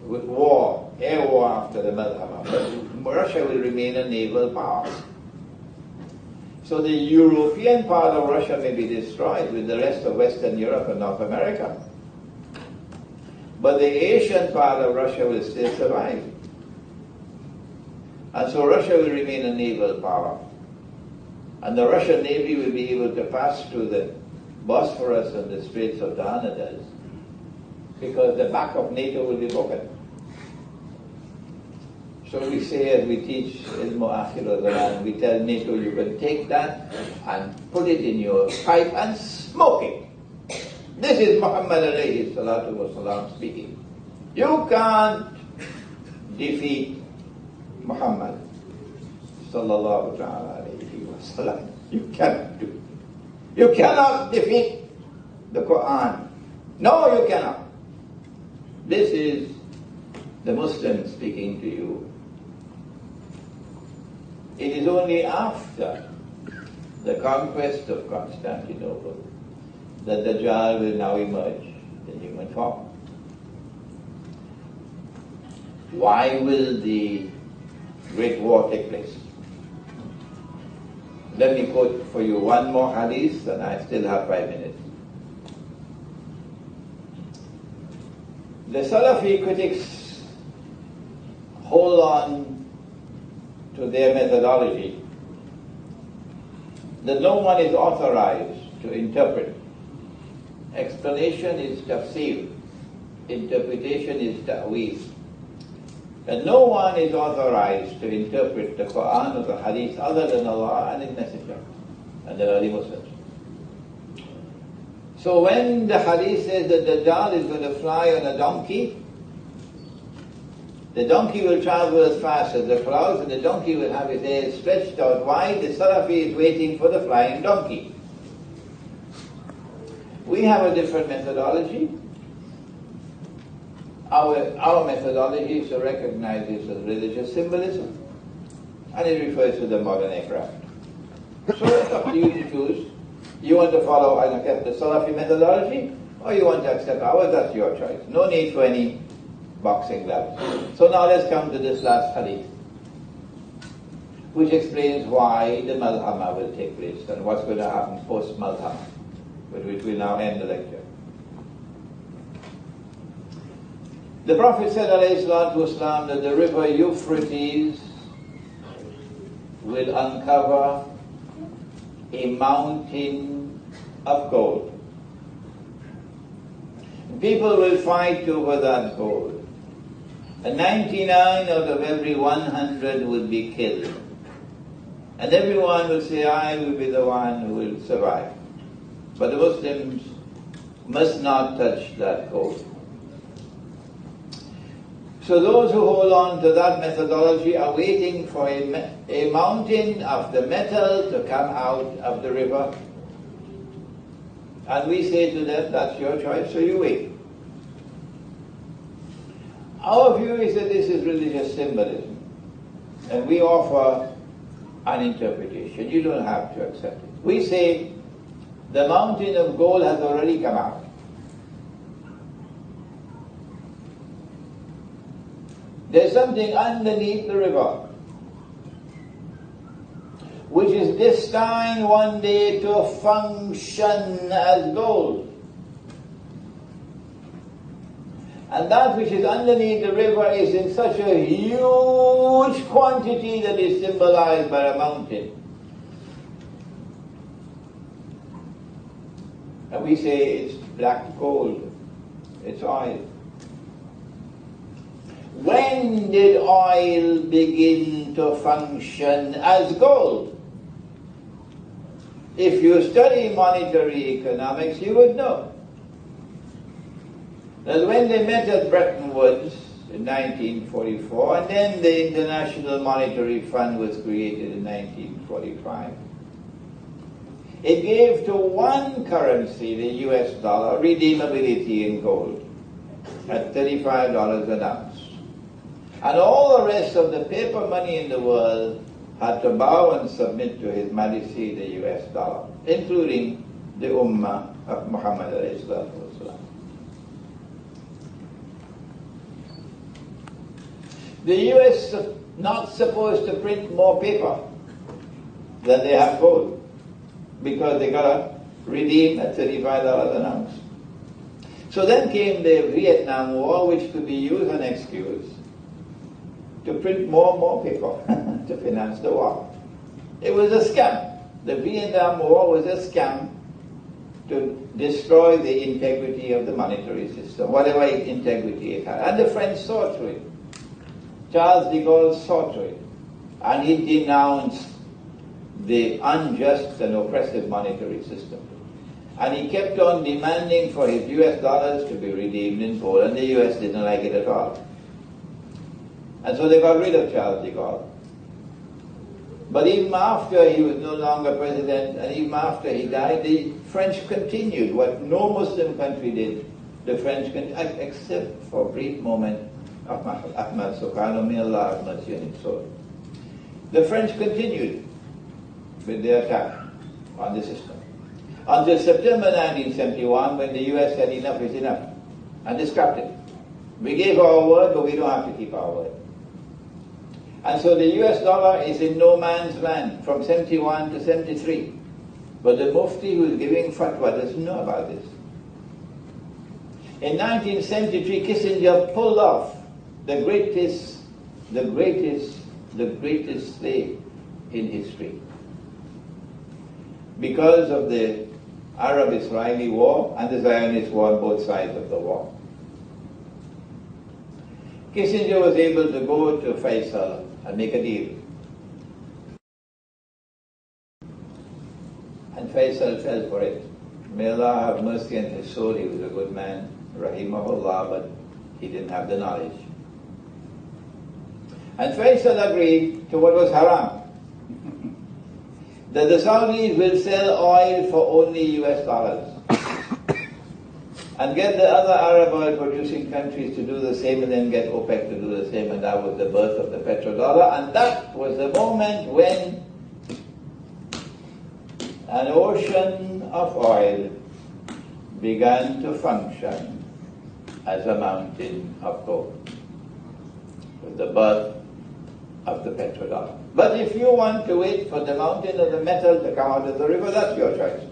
Speaker 1: war after the Malhama. But Russia will remain a naval power. So the European part of Russia may be destroyed with the rest of Western Europe and North America. But the Asian part of Russia will still survive. And so Russia will remain a naval power. And the Russian Navy will be able to pass through the Bosphorus and the Straits of Dardanelles because the back of NATO will be broken. So we say, as we teach Ilmu Akhir al-Zaman, we tell NATO, you can take that and put it in your pipe and smoke it. This is Muhammad alayhi salatu wasalam speaking. You can't defeat Muhammad sallallahu alayhi wasallam. You cannot do it. You cannot defeat the Quran. No, you cannot. This is the Muslim speaking to you. It is only after the conquest of Constantinople that Dajjal will now emerge in human form. Why will the Great War take place? Let me quote for you one more hadith, and I still have 5 minutes. The Salafi critics hold on to their methodology that no one is authorized to interpret. Explanation is tafsir, interpretation is ta'wil. And no one is authorized to interpret the Quran or the Hadith other than Allah and His Messenger and the early Muslims. So when the Hadith says that Dajjal is going to fly on a donkey, the donkey will travel as fast as the clouds and the donkey will have its tail stretched out wide. The Salafi is waiting for the flying donkey. We have a different methodology. Our methodology is to recognize this as religious symbolism, and it refers to the modern aircraft. So it's up to you to choose. You want to follow and accept the Salafi methodology, or you want to accept ours, that's your choice. No need for any boxing gloves. So now let's come to this last hadith, which explains why the Malhama will take place and what's going to happen post-Malhama, with which we'll now end the lecture. The Prophet said, alayhi salatu wasalam, that the river Euphrates will uncover a mountain of gold. People will fight over that gold. And 99 out of every 100 will be killed. And everyone will say, I will be the one who will survive. But the Muslims must not touch that gold. So those who hold on to that methodology are waiting for a mountain of the metal to come out of the river. And we say to them, that's your choice, so you wait. Our view is that this is religious symbolism. And we offer an interpretation. You don't have to accept it. We say, the mountain of gold has already come out. There's something underneath the river, which is destined one day to function as gold. And that which is underneath the river is in such a huge quantity that is symbolized by a mountain. And we say it's black gold, it's oil. When did oil begin to function as gold? If you study monetary economics, you would know that when they met at Bretton Woods in 1944, and then the International Monetary Fund was created in 1945, it gave to one currency, the US dollar, redeemability in gold at $35 an ounce. And all the rest of the paper money in the world had to bow and submit to His Majesty the US dollar, including the Ummah of Muhammad alayhi salatu wasalam. The US is not supposed to print more paper than they have gold, because they got to redeem at $35 an ounce. So then came the Vietnam War, which could be used as an excuse to print more and more paper to finance the war. It was a scam. The Vietnam War was a scam to destroy the integrity of the monetary system, whatever integrity it had. And the French saw through it. Charles de Gaulle saw through it. And he denounced the unjust and oppressive monetary system. And he kept on demanding for his US dollars to be redeemed in gold, and the US didn't like it at all. And so they got rid of Charles de Gaulle. But even after he was no longer president, and even after he died, the French continued what no Muslim country did. The French continued, except for a brief moment of Ahmad Sukarno, may Allah have mercy on his soul. The French continued with their attack on the system until September 1971, when the US said enough is enough and they scrapped it. We gave our word, but we don't have to keep our word. And so the US dollar is in no man's land from 71 to 73. But the Mufti who is giving fatwa doesn't know about this. In 1973, Kissinger pulled off the greatest slave in history. Because of the Arab-Israeli war and the Zionist war on both sides of the war. Kissinger was able to go to Faisal and make a deal. And Faisal fell for it. May Allah have mercy on his soul, he was a good man, rahimahullah, but he didn't have the knowledge. And Faisal agreed to what was haram, that the Saudis will sell oil for only US dollars and get the other Arab oil producing countries to do the same, and then get OPEC to do the same, and that was the birth of the petrodollar. And that was the moment when an ocean of oil began to function as a mountain of gold, with the birth of the petrodollar. But if you want to wait for the mountain of the metal to come out of the river, that's your choice.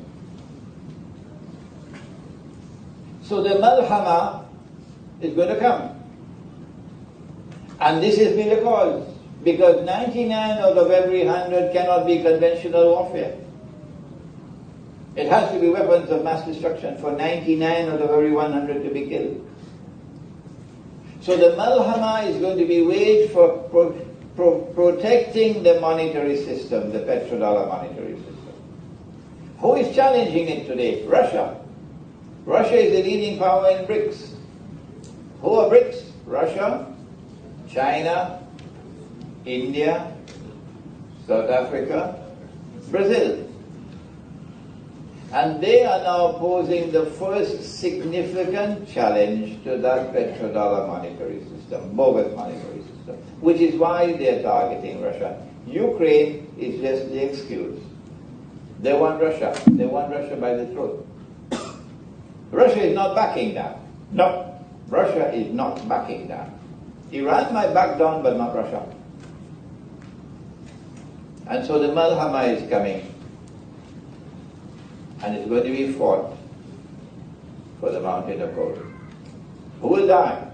Speaker 1: So the malhama is going to come. And this has been the cause, because 99 out of every 100 cannot be conventional warfare. It has to be weapons of mass destruction for 99 out of every 100 to be killed. So the malhama is going to be waged for protecting the monetary system, the petrodollar monetary system. Who is challenging it today? Russia. Russia is the leading power in BRICS. Who are BRICS? Russia, China, India, South Africa, Brazil. And they are now posing the first significant challenge to that petrodollar monetary system, bogus monetary system, which is why they are targeting Russia. Ukraine is just the excuse. They want Russia. They want Russia by the throat. Russia is not backing down. No, Russia is not backing down. Iran might back down, but not Russia. And so the malhama is coming. And it's going to be fought for the mountain of gold. Who will die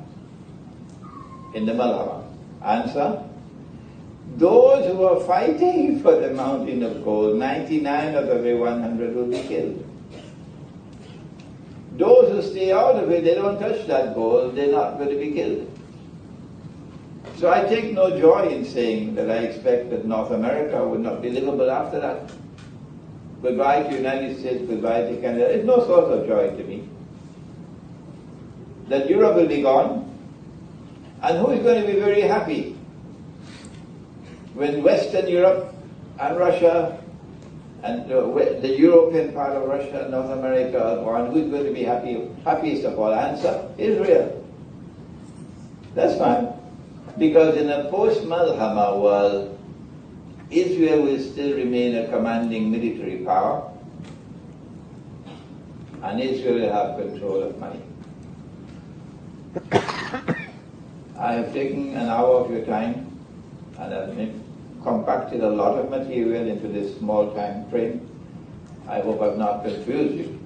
Speaker 1: in the malhama? Answer: those who are fighting for the mountain of gold, 99 of every 100 will be killed. Those who stay out of it, they don't touch that gold, they're not going to be killed. So I take no joy in saying that I expect that North America would not be livable after that. Goodbye to the United States, goodbye to Canada. It's no source of joy to me. That Europe will be gone. And who is going to be very happy when Western Europe and Russia and the European part of Russia and North America are gone? Who is going to be happiest of all? Answer: Israel. That's fine. Because in a post-Malhama world, Israel will still remain a commanding military power, and Israel will have control of money. I have taken an hour of your time and I've compacted a lot of material into this small time frame. I hope I've not confused you,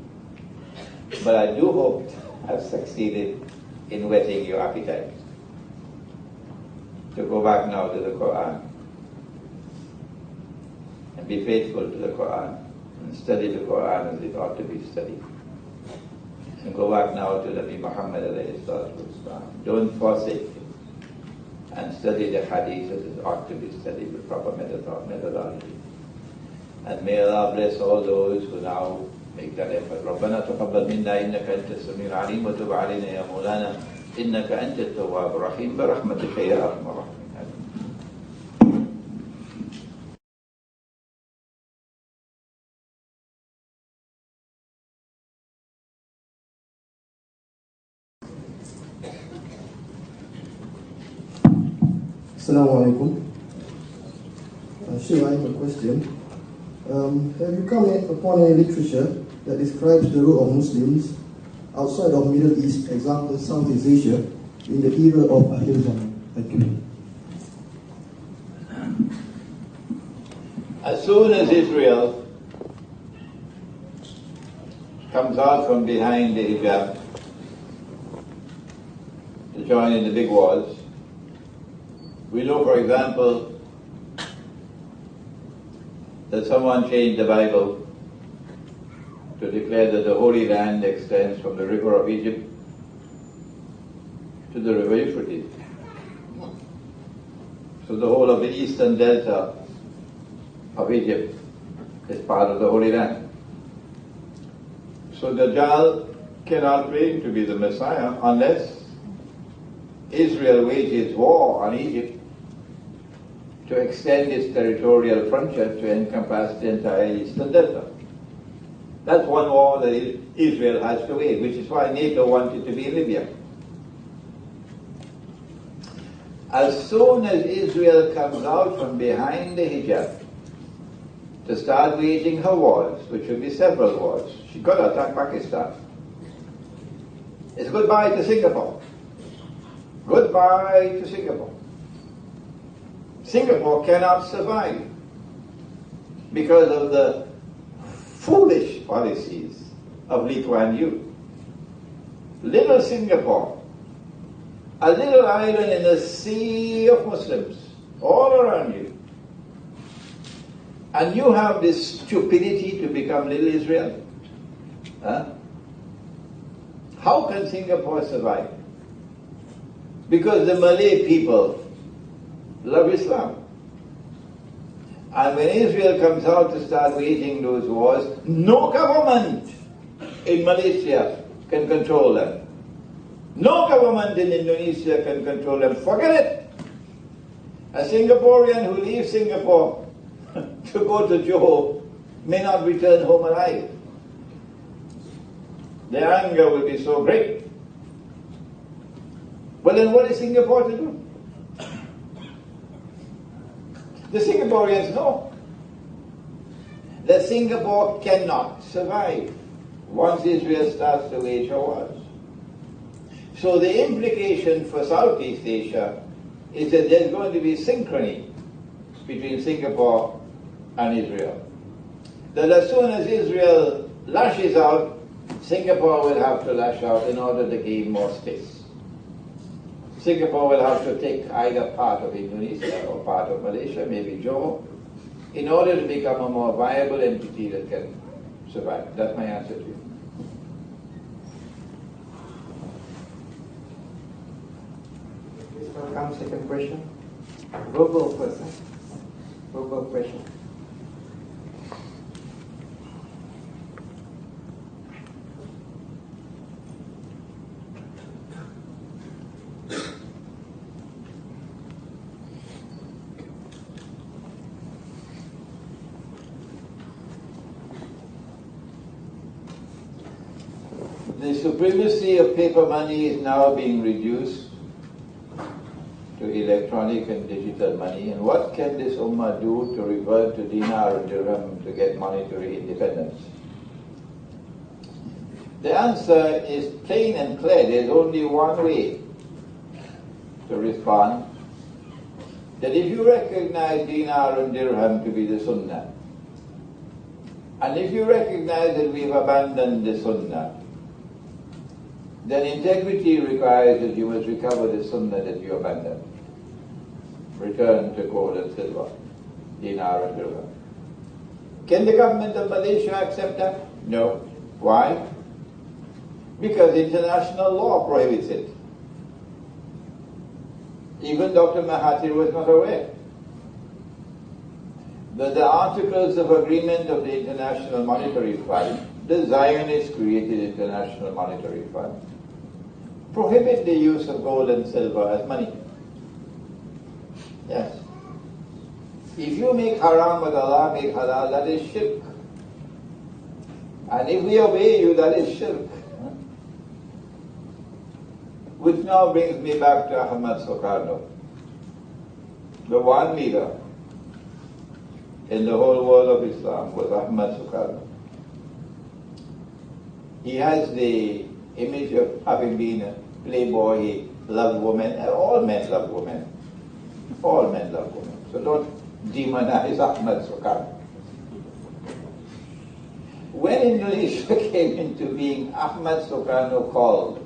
Speaker 1: but I do hope I've succeeded in whetting your appetite to go back now to the Quran and be faithful to the Quran and study the Quran as it ought to be studied. And go back now to Nabi Muhammad alayhi salatu wasalam. Don't forsake it. And study the hadith as it ought to be studied with proper methodology. And may Allah bless all those who now make that effort. ربنا تقبل منا إنك أنت السميع العليم وتب علينا يا مولانا إنك أنت التواب الرحيم برحمتك يا أرحم الراحمين.
Speaker 3: Assalamu alaikum. Sheikh, I have a question. Have you come upon any literature that describes the role of Muslims outside of Middle East, example Southeast Asia, in the era of Akhir Zaman? Thank you.
Speaker 1: As soon as Israel comes out from behind the hijab to join in the big wars, we know, for example, that someone changed the Bible to declare that the Holy Land extends from the river of Egypt to the river Euphrates. So the whole of the eastern delta of Egypt is part of the Holy Land. So Dajjal cannot claim to be the Messiah unless Israel wages war on Egypt to extend its territorial frontier to encompass the entire eastern delta. That's one war that Israel has to wage, which is why NATO wanted to be in Libya. As soon as Israel comes out from behind the hijab to start waging her wars, which will be several wars, she's got to attack Pakistan. It's goodbye to Singapore. Goodbye to Singapore. Singapore cannot survive because of the foolish policies of Lee Kuan Yew. Little Singapore, a little island in a sea of Muslims all around you, and you have this stupidity to become little Israel? Huh? How can Singapore survive? Because the Malay people love Islam. And when Israel comes out to start waging those wars, no government in Malaysia can control them. No government in Indonesia can control them. Forget it. A Singaporean who leaves Singapore to go to Johor may not return home alive. Their anger will be so great. Well, then what is Singapore to do? The Singaporeans know that Singapore cannot survive once Israel starts to wage her wars. So the implication for Southeast Asia is that there's going to be synchrony between Singapore and Israel. That as soon as Israel lashes out, Singapore will have to lash out in order to gain more space. Singapore will have to take either part of Indonesia or part of Malaysia, maybe Johor, in order to become a more viable entity that can survive. That's my answer to you.
Speaker 4: Welcome, second question. Verbal first. Verbal question.
Speaker 1: The supremacy of paper money is now being reduced to electronic and digital money, and what can this ummah do to revert to dinar and dirham to get monetary independence? The answer is plain and clear. There's only one way to respond. That if you recognize dinar and dirham to be the sunnah, and if you recognize that we've abandoned the sunnah, then integrity requires that you must recover the sunnah that you abandoned. Return to gold and silver, dinar and dirham. Can the government of Malaysia accept that? No. Why? Because international law prohibits it. Even Dr. Mahathir was not aware that the Articles of Agreement of the International Monetary Fund, the Zionists created International Monetary Fund, prohibit the use of gold and silver as money. Yes. If you make haram what Allah made halal, that is shirk. And if we obey you, that is shirk. Which now brings me back to Ahmad Sukarno, the one leader in the whole world of Islam was Ahmad Sukarno. He has the image of having been a playboy, he loved women, and all men love women. All men love women. So don't demonize Ahmad Sukarno. When Indonesia came into being, Ahmad Sukarno called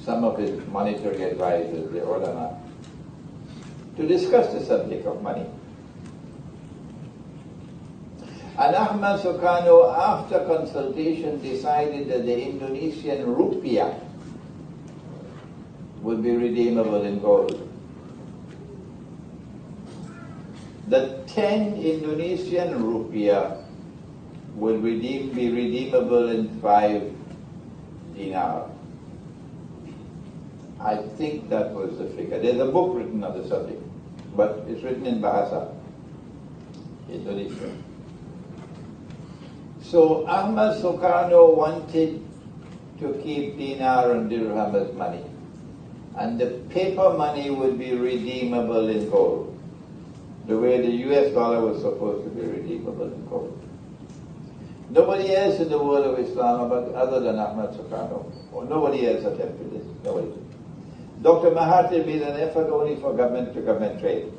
Speaker 1: some of his monetary advisors, the ulama, to discuss the subject of money. And Ahmad Sukarno, after consultation, decided that the Indonesian rupiah would be redeemable in gold. The 10 Indonesian rupiah will be redeemable in 5 dinar. I think that was the figure. There's a book written on the subject, but it's written in Bahasa, Indonesia. So Ahmad Sukarno wanted to keep dinar and dirham as money, and the paper money would be redeemable in gold, the way the US dollar was supposed to be redeemable in gold. Nobody else in the world of Islam, other than Ahmad Sukarno, or nobody else attempted this. Nobody. Dr. Mahathir made an effort only for government-to-government trade.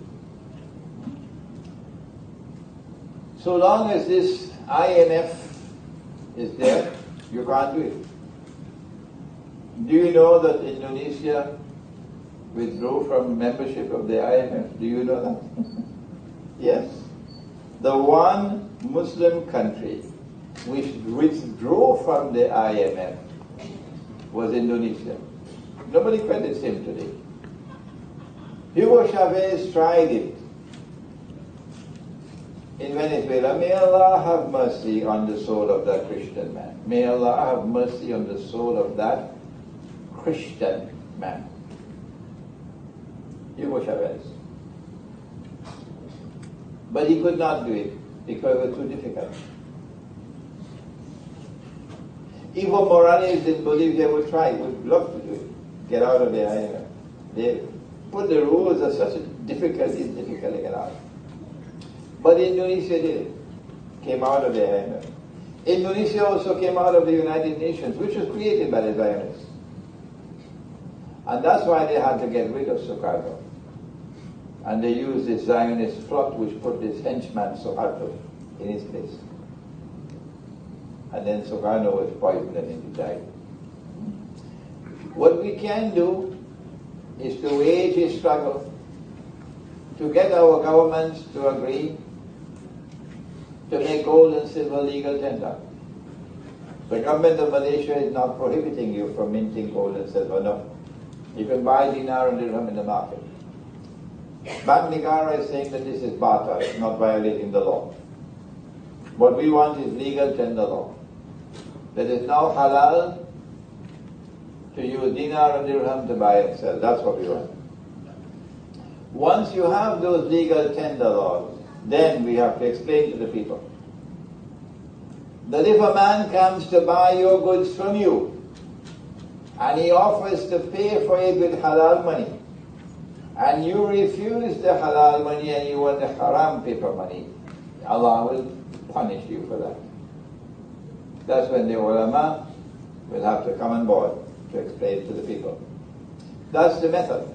Speaker 1: So long as this IMF is there, you can't do it. Do you know that Indonesia withdrew from membership of the IMF? Do you know that? Yes. The one Muslim country which withdrew from the IMF was Indonesia. Nobody credits him today. Hugo Chavez tried it in Venezuela. May Allah have mercy on the soul of that Christian man. May Allah have mercy on the soul of that Christian man. Hugo Chavez. But he could not do it because it was too difficult. Evo Morales in Bolivia would try, would love to do it. Get out of the IMF. They put the rules are such a difficult to get out. But Indonesia did it. Came out of the IMF. Indonesia also came out of the United Nations, which was created by the Zionists. And that's why they had to get rid of Sukarno. And they used this Zionist plot which put this henchman Suharto in his place. And then Sukarno was poisoned and he died. What we can do is to wage a struggle to get our governments to agree to make gold and silver legal tender. The government of Malaysia is not prohibiting you from minting gold and silver, no. You can buy dinar and dirham in the market. Bank Negara is saying that this is barter, it's not violating the law. What we want is legal tender law. That is now halal to use dinar and dirham to buy and sell. That's what we want. Once you have those legal tender laws, then we have to explain to the people that if a man comes to buy your goods from you and he offers to pay for it with halal money, and you refuse the halal money and you want the haram paper money, Allah will punish you for that. That's when the ulama will have to come on board to explain to the people. That's the method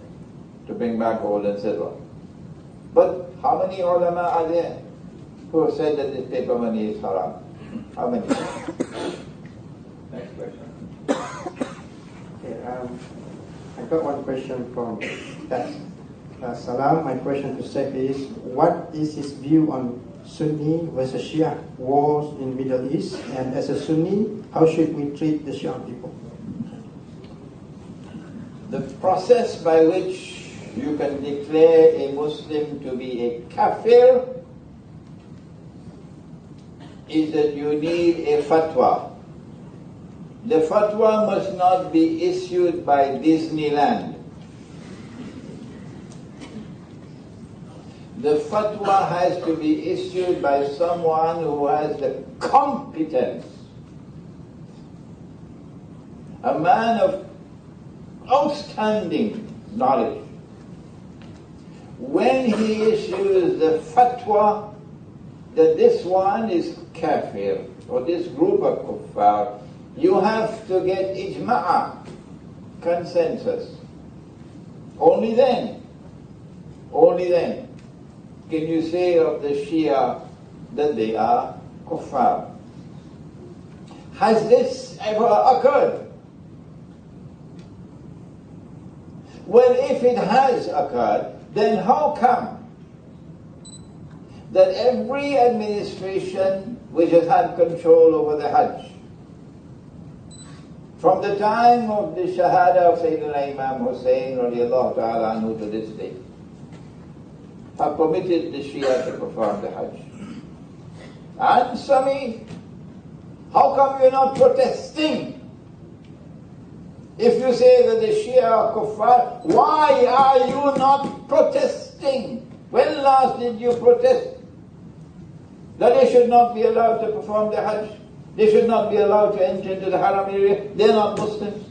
Speaker 1: to bring back gold and silver. But how many ulama are there who have said that this paper money is haram? How many? Next question.
Speaker 4: Okay, I got one question from text. Salam, my question to Sheikh is, what is his view on Sunni versus Shia wars in Middle East? And as a Sunni, how should we treat the Shia people?
Speaker 1: The process by which you can declare a Muslim to be a kafir is that you need a fatwa. The fatwa must not be issued by Disneyland. The fatwa has to be issued by someone who has the competence. A man of outstanding knowledge. When he issues the fatwa that this one is kafir or this group of kuffar, you have to get ijma'a, consensus. Only then can you say of the Shia that they are kuffar. Has this ever occurred? Well, if it has occurred, then how come that every administration which has had control over the Hajj, from the time of the Shahada of Sayyidina Imam Hosein radiallahu ta'ala anhu to this day, have permitted the Shia to perform the Hajj? Answer me, how come you're not protesting? If you say that the Shia are kuffar, why are you not protesting? When last did you protest? That they should not be allowed to perform the Hajj. They should not be allowed to enter into the Haram area. They're not Muslims.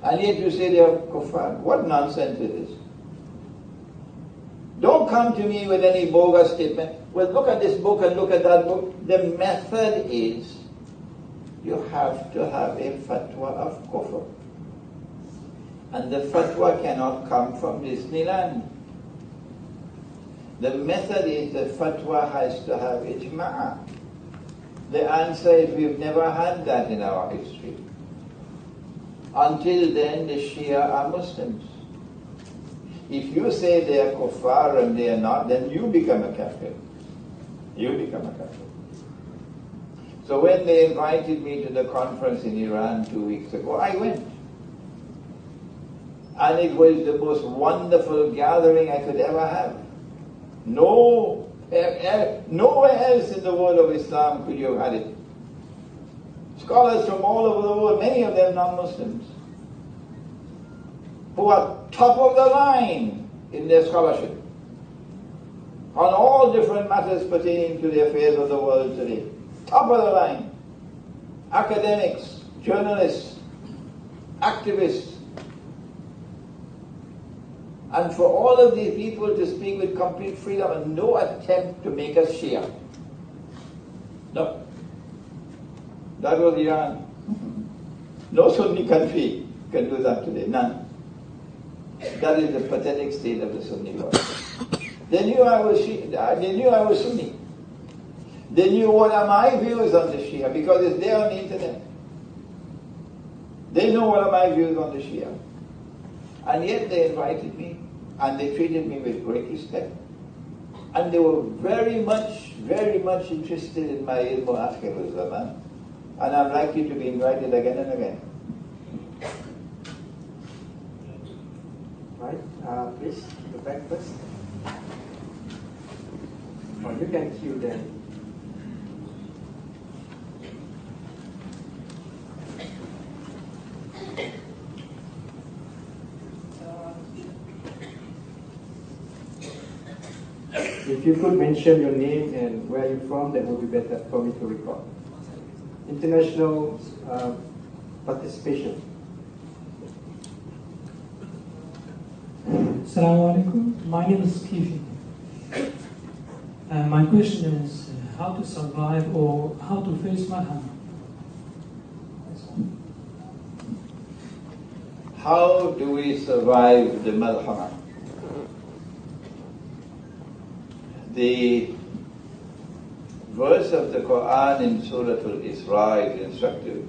Speaker 1: And yet you say they are kuffar. What nonsense is this? Don't come to me with any bogus statement. Well, look at this book and look at that book. The method is you have to have a fatwa of kufr. And the fatwa cannot come from Disneyland. The method is the fatwa has to have ijma'a. The answer is we've never had that in our history. Until then, the Shia are Muslims. If you say they are kuffar and they are not, then you become a kafir. You become a kafir. So when they invited me to the conference in Iran 2 weeks ago, I went. And it was the most wonderful gathering I could ever have. Nowhere else in the world of Islam could you have had it. Scholars from all over the world, many of them non-Muslims, who are top of the line in their scholarship on all different matters pertaining to the affairs of the world today. Top of the line. Academics, journalists, activists. And for all of these people to speak with complete freedom and no attempt to make us Shia. No. That was Iran. No Sunni country can do that today. None. That is the pathetic state of the Sunni world. They knew I was Shia. They knew I was Sunni. They knew what are my views on the Shia because it's there on the internet. They know what are my views on the Shia. And yet they invited me and they treated me with great respect. And they were very much interested in my ilm akhir zaman. And I'm likely to be invited again and again.
Speaker 4: Right, please, the back first. Or you can queue then. If you could mention your name and where you're from, that would be better for me to record. International participation.
Speaker 5: Assalamu alaikum. My name is Kifi. My question is how to survive or how to face malhama.
Speaker 1: How do we survive the malhama? The verse of the Quran in Surah Al-Isra is instructive.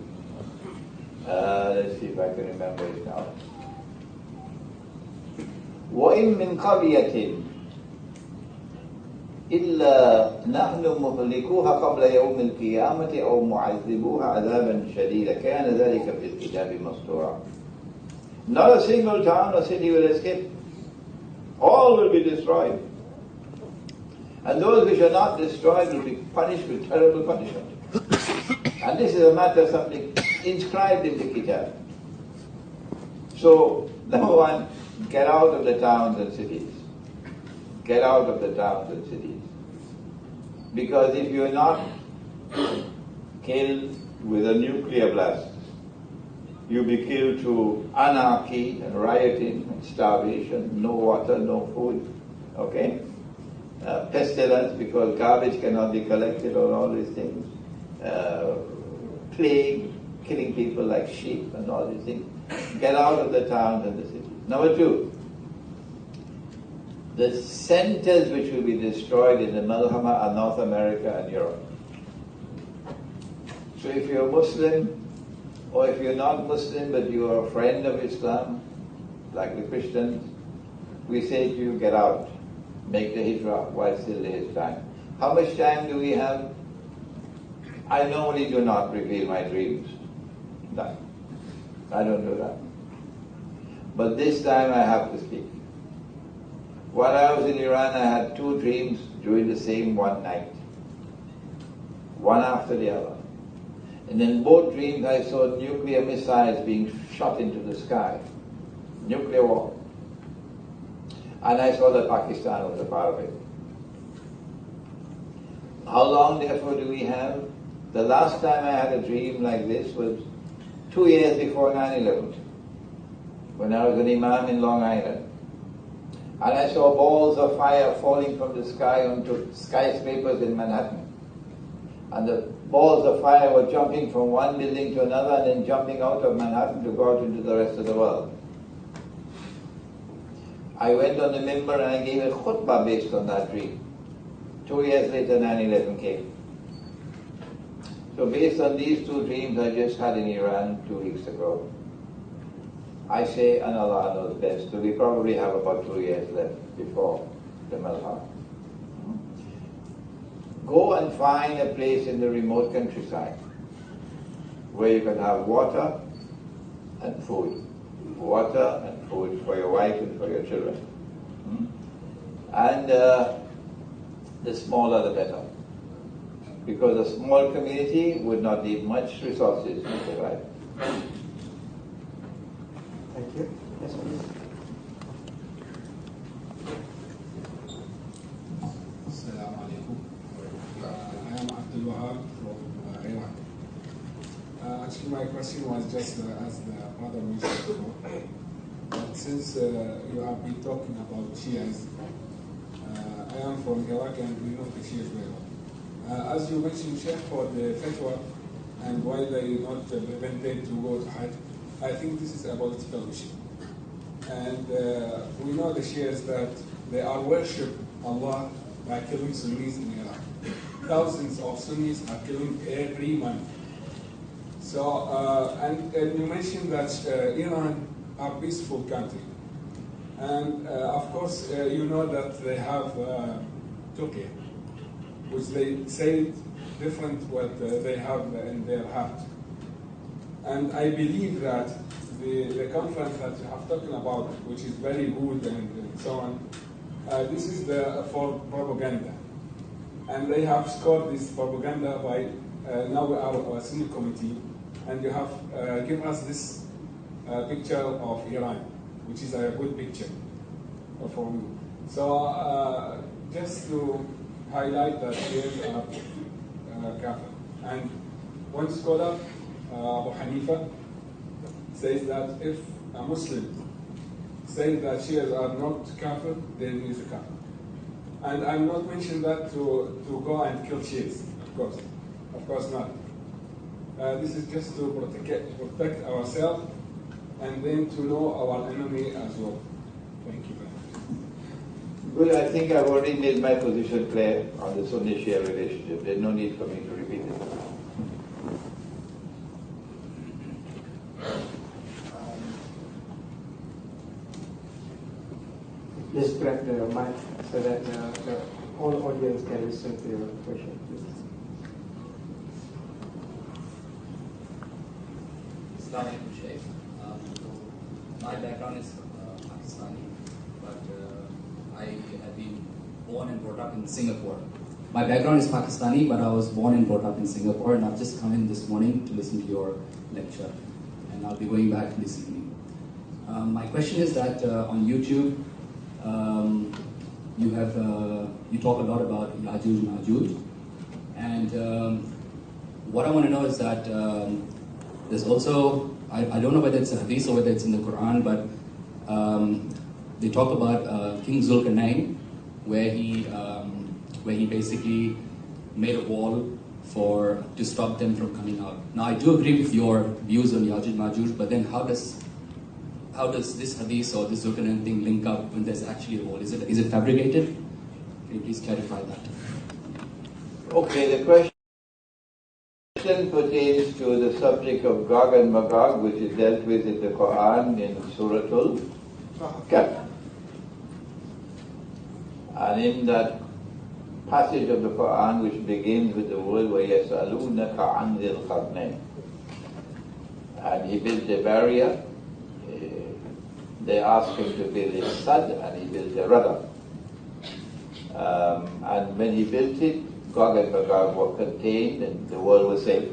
Speaker 1: Let's see if I can remember it now. وَإِن مِّن قَرْيَةٍ إِلَّا نَحْنُ مُهْلِكُوهَا قَبْلَ يَوْمِ الْقِيَامَةِ أَوْ مُعَذِّبُوهَا عَذَابًا شَدِيدًا كَانَ ذَلِكَ فِي الْكِتَابِ مَسْطُورًا. Not a single town or city will escape. All will be destroyed. And those which are not destroyed will be punished with terrible punishment. And this is a matter of something inscribed in the Kitab. So, number one, get out of the towns and cities. Get out of the towns and cities. Because if you are not killed with a nuclear blast, you'll be killed through anarchy and rioting and starvation, no water, no food, okay? Pestilence because garbage cannot be collected or all these things. Plague, killing people like sheep and all these things. Get out of the towns and the cities. Number two, the centers which will be destroyed in the Malhama are North America and Europe. So if you're Muslim, or if you're not Muslim but you are a friend of Islam, like the Christians, we say to you, get out. Make the hijrah while still there is time. How much time do we have? I normally do not reveal my dreams. No, I don't do that. But this time I have to speak. While I was in Iran, I had two dreams during the same one night. One after the other. And in both dreams I saw nuclear missiles being shot into the sky. Nuclear war. And I saw that Pakistan was a part of it. How long therefore do we have? The last time I had a dream like this was 2 years before 9/11, when I was an imam in Long Island. And I saw balls of fire falling from the sky onto skyscrapers in Manhattan. And the balls of fire were jumping from one building to another and then jumping out of Manhattan to go out into the rest of the world. I went on the mimbar and I gave a khutbah based on that dream. 2 years later, 9/11 came. So based on these two dreams I just had in Iran 2 weeks ago, I say, and Allah knows best, so we probably have about 2 years left before the Malhama. Go and find a place in the remote countryside where you can have water and food. Water and food for your wife and for your children. And the smaller the better. Because a small community would not need much resources to survive.
Speaker 4: Thank you. Yes, please.
Speaker 2: Assalamu alaikum. I am Abdul Wahab from Iran. Actually, my question was just as the brother mentioned before. But since you have been talking about Shias, I am from Iraq and we know the Shias very well. As you mentioned, Sheikh, for the fatwa and why they not prevented to go to Hajj, I think this is a political issue. And we know the Shias that they are worship Allah by killing Sunnis in Iraq. Thousands of Sunnis are killing every month. So, and you mentioned that Iran are a peaceful country. And of course, you know that they have Turkey, which they say different what they have in their heart. And I believe that the conference that you have talking about, which is very good and so on, this is for propaganda. And they have scored this propaganda by now our Sunni committee, and you have given us this picture of Iran, which is a good picture for me. So just to highlight that here kafir. And one scholar, Abu Hanifa, says that if a Muslim saying that Shias are not kafir, then he is a kafir. And I'm not mentioning that to go and kill Shias, of course not. This is just to protect ourselves and then to know our enemy as well. Thank you very much.
Speaker 1: Well, I think I've already made my position clear on the Sunni-Shia relationship. There's no need for me to repeat it.
Speaker 4: Please grab the mic so that the whole audience can listen to your question, please.
Speaker 6: Assalamu alaikum, Sheikh. My background is Pakistani, but I have been born and brought up in Singapore. My background is Pakistani, but I was born and brought up in Singapore, and I've just come in this morning to listen to your lecture, and I'll be going back this evening. My question is that on YouTube, you talk a lot about Yajuj and Majuj, and what I want to know is that there's also, I don't know whether it's a hadith or whether it's in the Quran, but they talk about King Zulkarnain, where he basically made a wall to stop them from coming out. Now I do agree with your views on Yajuj Majuj, but then how does this hadith or this Zulkarnain thing link up when there's actually a wall? Is it fabricated? Can you please clarify that?
Speaker 1: Okay, the question pertains to the subject of Gog and Magog, which is dealt with in the Quran in Surah Al-Kahf. And in that passage of the Quran which begins with the word وَيَسْأَلُونَكَ عَنْ ذِي الْقَرْنَيْنِ, and he built a barrier. They asked him to build a sad, and he built a rudder. And when he built it, Gog and Magog were contained and the world was safe.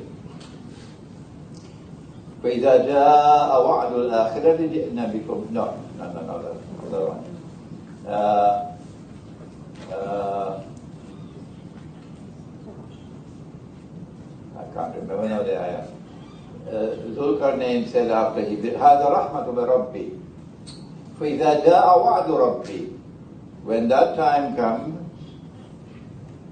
Speaker 1: فَإِذَا جَاءَ وَعْدُ الْآخِرَةِ جِئْنَا بِكُمْ No, another one. I can't remember now the ayah. Zulkarnain said after he did, هَذَا رَحْمَةُ بِرَبِّي فَإِذَا جَاءَ وَعْدُ رَبِّي. When that time comes,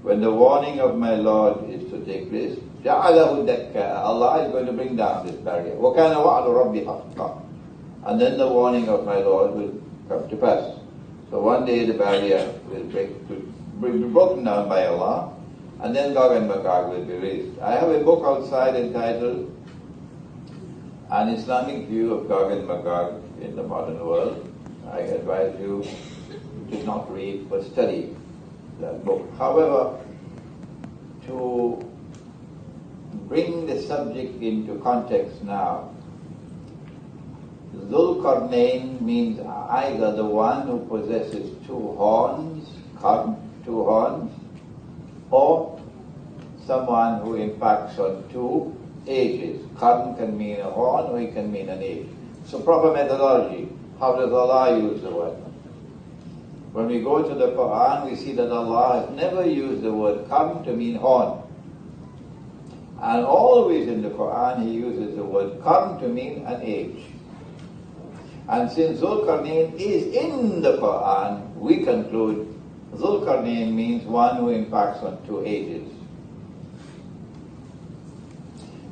Speaker 1: when the warning of my Lord is to take place, جَعَلَهُ دَكَّا, Allah is going to bring down this barrier. وَكَانَ وَعْدُ رَبِّي حَقًّا. And then the warning of my Lord will come to pass. So one day the barrier will be broken down by Allah, and then Gog and Magog will be raised. I have a book outside entitled An Islamic View of Gog and Magog in the Modern World. I advise you to not read but study that book. However, to bring the subject into context now, Zulkarnain means either the one who possesses two horns, or someone who impacts on two ages. Qarn can mean a horn or it can mean an age. So proper methodology, how does Allah use the word? When we go to the Quran, we see that Allah has never used the word qarn to mean horn. And always in the Quran he uses the word qarn to mean an age. And since Zulkarnain is in the Quran, we conclude Zulkarnain means one who impacts on two ages.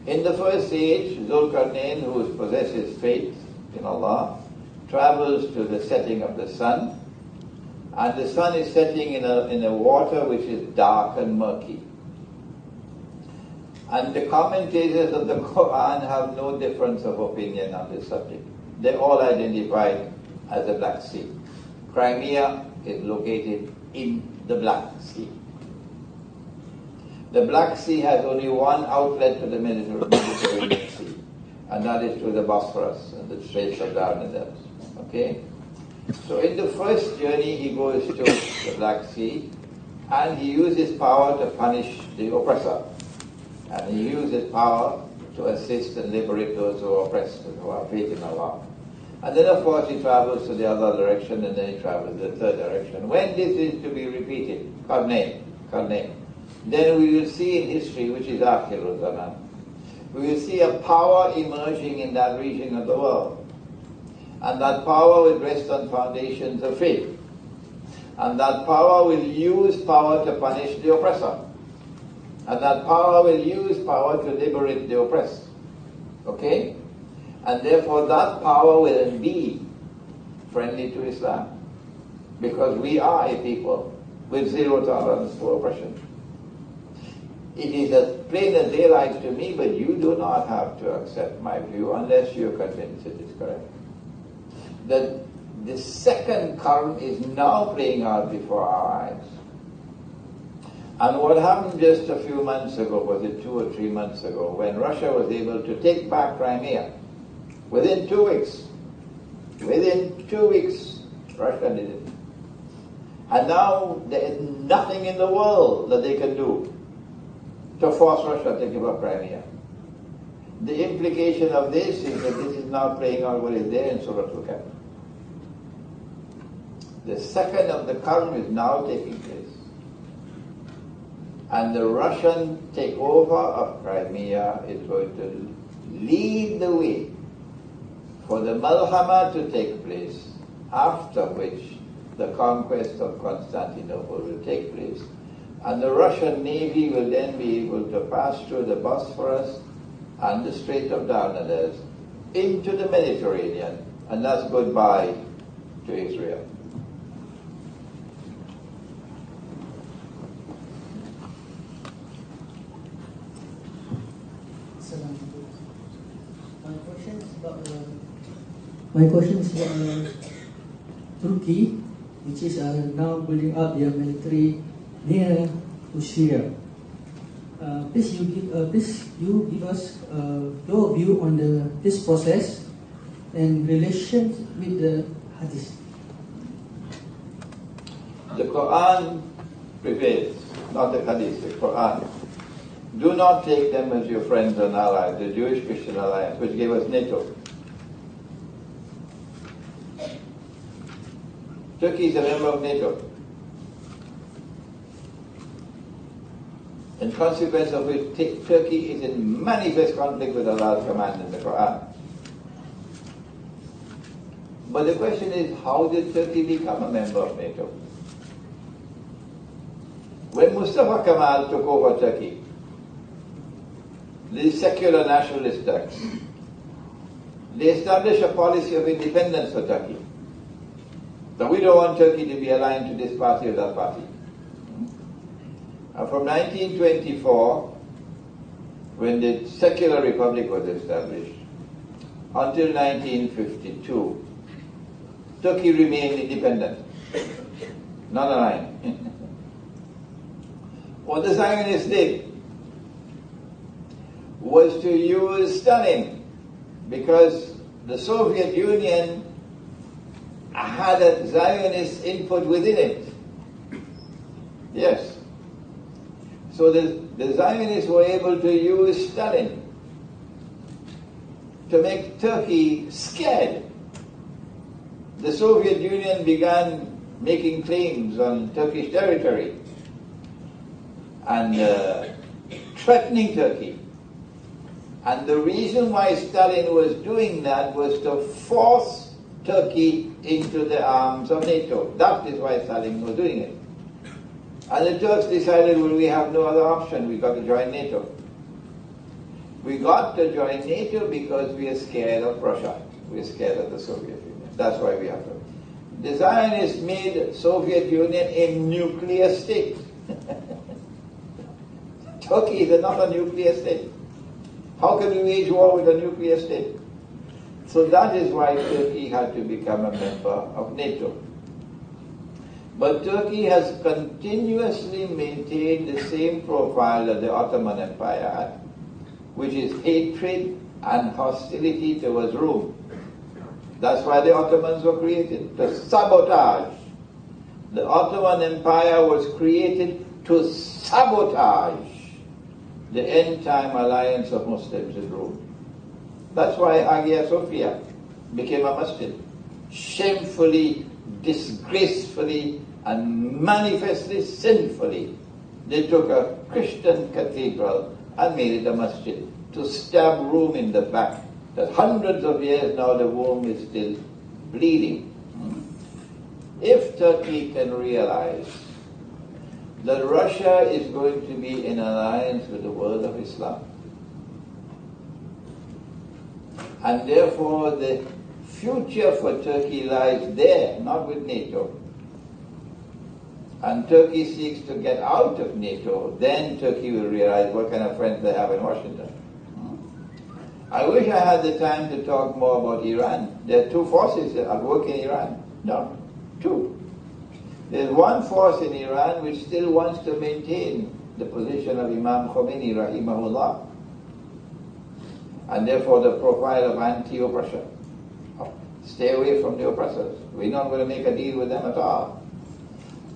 Speaker 1: In the first age, Zulkarnain, who possesses faith in Allah, travels to the setting of the sun, and the sun is setting in a water which is dark and murky. And the commentators of the Quran have no difference of opinion on this subject. They all identify it as the Black Sea. Crimea is located in the Black Sea. The Black Sea has only one outlet to the Mediterranean Sea, and that is through the Bosphorus and the Straits of Dardanelles. Okay? So in the first journey he goes to the Black Sea, and he uses power to punish the oppressor. And he uses power to assist and liberate those who are oppressed and who have faith in Allah. And then of course he travels to the other direction, and then he travels to the third direction. When this is to be repeated, Qarnain, then we will see in history, which is Akhirul Zaman, we will see a power emerging in that region of the world. And that power will rest on foundations of faith. And that power will use power to punish the oppressor. And that power will use power to liberate the oppressed. Okay? And therefore that power will be friendly to Islam. Because we are a people with zero tolerance for oppression. It is as plain as daylight to me, but you do not have to accept my view unless you're convinced it is correct. The second current is now playing out before our eyes. And what happened just a few months ago, was it 2 or 3 months ago, when Russia was able to take back Crimea, within 2 weeks, Russia did it. And now there is nothing in the world that they can do to force Russia to give up Crimea. The implication of this is that this is now playing out what is there in Surah Al-Kahf. The second of the current is now taking place. And the Russian takeover of Crimea is going to lead the way for the Malhama to take place, after which the conquest of Constantinople will take place. And the Russian Navy will then be able to pass through the Bosphorus and the Strait of Dardanelles into the Mediterranean, and that's goodbye to Israel.
Speaker 7: My question is about Turkey, which is now building up their military near to Syria. Please you give us your view on this process and relations with the Hadith.
Speaker 1: The Quran prevails, not the Hadith, the Quran. Do not take them as your friends and allies, the Jewish-Christian alliance, which gave us NATO. Turkey is a member of NATO. In consequence of which Turkey is in manifest conflict with Allah's command in the Quran. But the question is, how did Turkey become a member of NATO? When Mustafa Kemal took over Turkey, the secular nationalist Turks, they established a policy of independence for Turkey. So we don't want Turkey to be aligned to this party or that party. And from 1924, when the secular republic was established, until 1952, Turkey remained independent, not aligned. What the Zionists did was to use Stalin, because the Soviet Union had a Zionist input within it. Yes. So the Zionists were able to use Stalin to make Turkey scared. The Soviet Union began making claims on Turkish territory and threatening Turkey. And the reason why Stalin was doing that was to force Turkey into the arms of NATO. That is why Stalin was doing it. And the Turks decided, well, we have no other option, we got to join NATO. We got to join NATO because we are scared of Russia. We are scared of the Soviet Union. That's why we have to. The Zionists made Soviet Union a nuclear state. Turkey is not a nuclear state. How can we wage war with a nuclear state? So that is why Turkey had to become a member of NATO. But Turkey has continuously maintained the same profile that the Ottoman Empire had, which is hatred and hostility towards Rome. That's why the Ottomans were created, to sabotage. The Ottoman Empire was created to sabotage the end-time alliance of Muslims with Rome. That's why Hagia Sophia became a masjid. Shamefully, disgracefully, and manifestly sinfully, they took a Christian cathedral and made it a masjid to stab Rome in the back. That hundreds of years now the Rome is still bleeding. If Turkey can realize that Russia is going to be in alliance with the world of Islam, and therefore the future for Turkey lies there, not with NATO, and Turkey seeks to get out of NATO, then Turkey will realize what kind of friends they have in Washington. I wish I had the time to talk more about Iran. There are two forces at work in Iran. No, two. There's one force in Iran which still wants to maintain the position of Imam Khomeini, rahimahullah, and therefore the profile of anti-oppression. Stay away from the oppressors. We're not going to make a deal with them at all.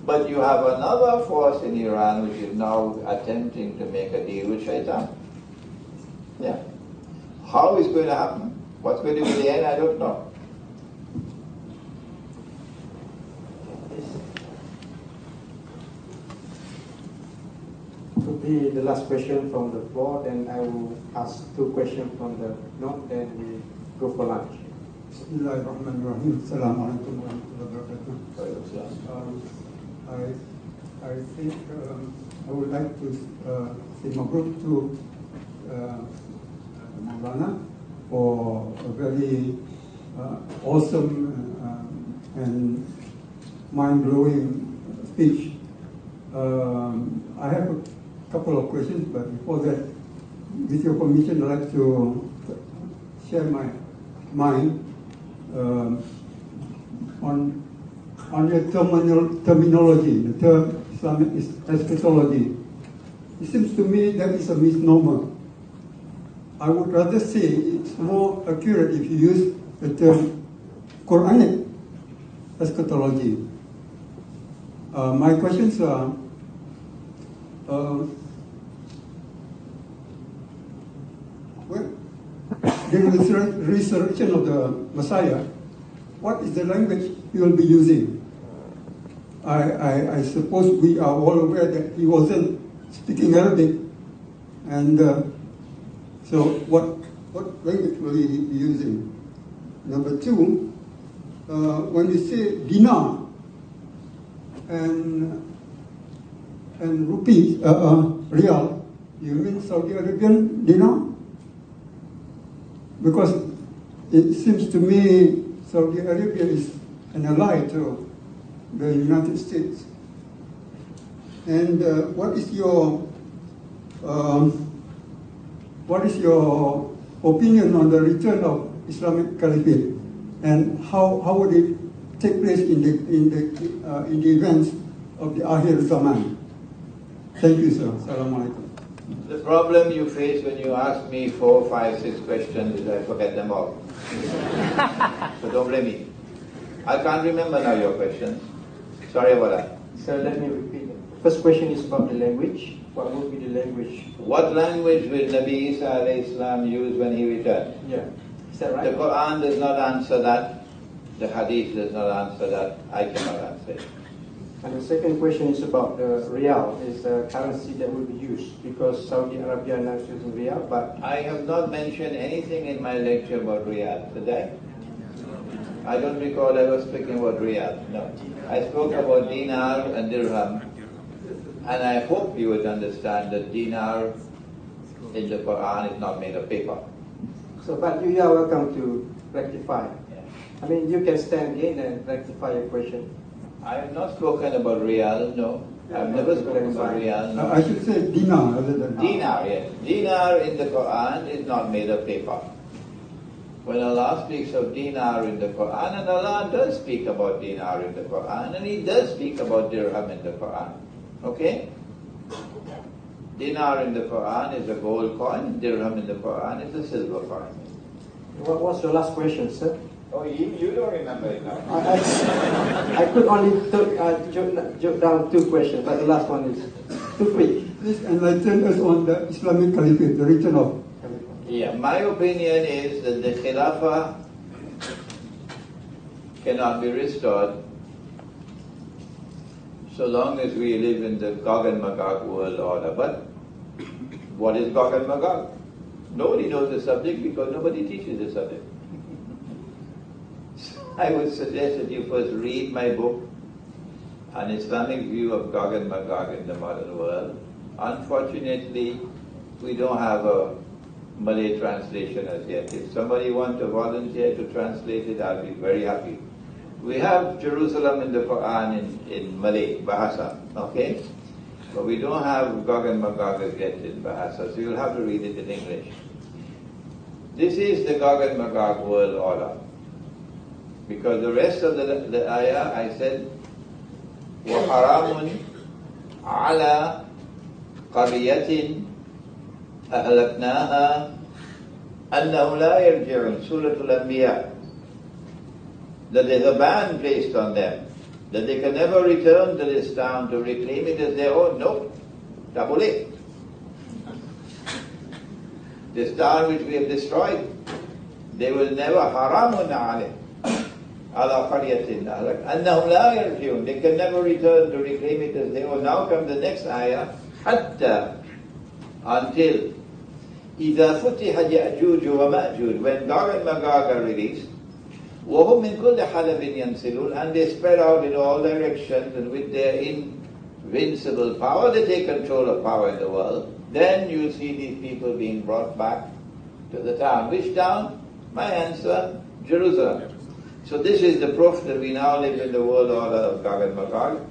Speaker 1: But you have another force in Iran which is now attempting to make a deal with Shaitan. Yeah. How is going to happen? What's going to be the end? I don't know.
Speaker 4: To be the last question from the floor, then I will ask two questions from the note, then we go for lunch.
Speaker 8: Bismillahirrahmanirrahim. Assalamualaikum warahmatullahi wabarakatuh. I think I would like to say mabruk to Maulana for a very awesome and mind-blowing speech. I have a couple of questions, but before that, with your permission, I'd like to share my mind on your terminology, the term Islamic eschatology. It seems to me that is a misnomer. I would rather say it's more accurate if you use the term Quranic eschatology. My questions are, during the resurrection of the Messiah, what is the language he will be using? I suppose we are all aware that he wasn't speaking Arabic, and so what language will he be using? Number two, when you say dinar and rupee, real, you mean Saudi Arabian dinar? Because it seems to me Saudi Arabia is an ally to the United States. And what is your opinion on the return of Islamic Caliphate, and how would it take place in the events of the Akhir Zaman? Thank you, sir. Assalamu alaikum.
Speaker 1: The problem you face when you ask me 4, 5, 6 questions is I forget them all. So don't blame me. I can't remember now your questions. Sorry about that.
Speaker 4: So let me repeat it. First question is about the language. What would be the language?
Speaker 1: What language will Nabi Isa alayhi salam use when he returns?
Speaker 4: Yeah. Is that right?
Speaker 1: The Quran does not answer that. The Hadith does not answer that. I cannot answer it.
Speaker 4: And the second question is about the Riyal, is the currency that will be used, because Saudi Arabia now is using Riyal, but
Speaker 1: I have not mentioned anything in my lecture about Riyal today. I don't recall ever speaking about Riyal. No. I spoke about dinar and dirham, and I hope you would understand that dinar in the Quran is not made of paper.
Speaker 4: so but you are welcome to rectify.
Speaker 1: Yeah.
Speaker 4: I mean, you can stand again and rectify your question.
Speaker 1: I have not spoken about Riyal, no. I've never spoken about Riyal, no.
Speaker 8: I should say dinar rather than
Speaker 1: Dinar, yes. Dinar in the Quran is not made of paper. When Allah speaks of dinar in the Quran, and Allah does speak about dinar in the Quran, and He does speak about dirham in the Quran. Okay? Dinar in the Quran is a gold coin, dirham in the Quran is a silver coin.
Speaker 4: What was your last question, sir?
Speaker 1: Oh, you don't remember it now.
Speaker 4: I could only jot down two questions, but the last one is too quick.
Speaker 8: Please enlighten us on the Islamic Caliphate, the return of.
Speaker 1: Yeah, my opinion is that the Khilafah cannot be restored so long as we live in the Gog and Magog world order. But what is Gog and Magog? Nobody knows the subject because nobody teaches the subject. So I would suggest that you first read my book, An Islamic View of Gog and Magog in the Modern World. Unfortunately, we don't have a Malay translation as yet. If somebody wants to volunteer to translate it, I'll be very happy. We have Jerusalem in the Quran in Malay, Bahasa, okay? But we don't have Gog and Magog as yet in Bahasa, so you'll have to read it in English. This is the Gog and Magog world order. Because the rest of the ayah, I said, وَحَرَامٌ عَلَى قَرْيَةٍ أَهْلَكْنَاهَا أَنَّهُمْ لَا يَرْجِعُونَ Surah Al-Anbiya. That there's a ban placed on them, that they can never return to this town to reclaim it as their own. Nope, tak boleh. This town which we have destroyed, they will never haramun alayh ala qaryatin annahum la yarji'un. They can never return to reclaim it as their own. Now comes the next ayah, hatta, until إذا فتح يأجوج ومأجوج, when Gog and Magog are released, وهم من كل حدب ينسلون, and they spread out in all directions, and with their invincible power they take control of power in the world. Then you'll see these people being brought back to the town. Which town? My answer, Jerusalem. So this is the proof that we now live in the world order of Gog and Magog.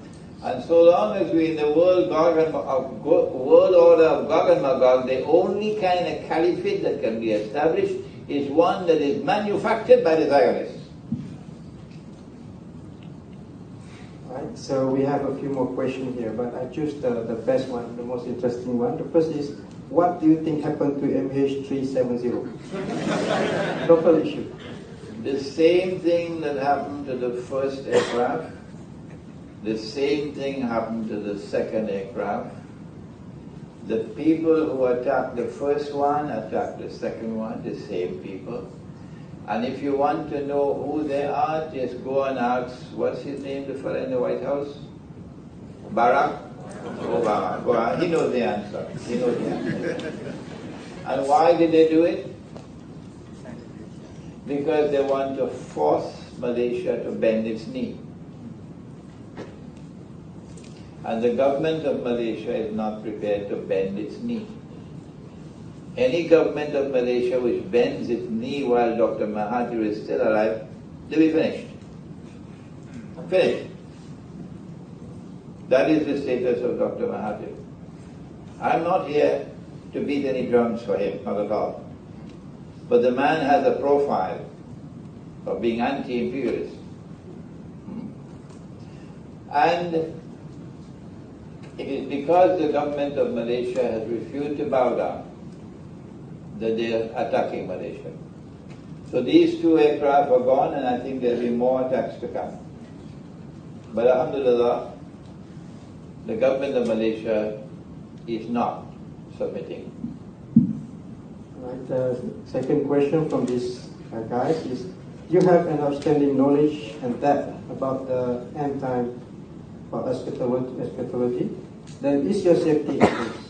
Speaker 1: And so long as we're in the world order of Gog and Magog, the only kind of caliphate that can be established is one that is manufactured by the Zionists.
Speaker 4: Right, so we have a few more questions here, but I choose the best one, the most interesting one. The first is, what do you think happened to MH370? Local issue.
Speaker 1: The same thing that happened to the first aircraft, the same thing happened to the second aircraft. The people who attacked the first one attacked the second one, the same people. And if you want to know who they are, just go and ask, what's his name, the fellow in the White House? Barack Obama. Go on. He knows the answer. He knows the answer. And why did they do it? Because they want to force Malaysia to bend its knee. And the government of Malaysia is not prepared to bend its knee. Any government of Malaysia which bends its knee while Dr. Mahathir is still alive, they'll be finished. Finished. That is the status of Dr. Mahathir. I'm not here to beat any drums for him, not at all. But the man has a profile of being anti-imperialist. And it is because the government of Malaysia has refused to bow down that they are attacking Malaysia. So these two aircraft are gone, and I think there will be more attacks to come. But alhamdulillah, the government of Malaysia is not submitting.
Speaker 4: Right, second question from this guys is, you have an outstanding knowledge and depth about the end time for eschatology. Then is your safety at risk?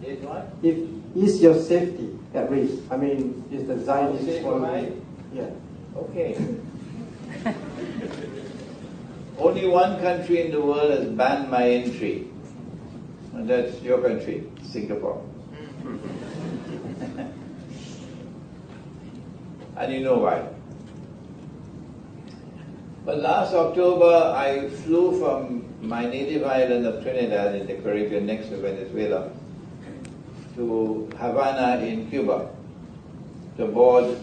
Speaker 1: Is what?
Speaker 4: Is your safety at risk? I mean, is the Zionist following? Yeah.
Speaker 1: Okay. Only one country in the world has banned my entry, and that's your country, Singapore. And you know why. But last October, I flew from my native island of Trinidad in the Caribbean next to Venezuela to Havana in Cuba to board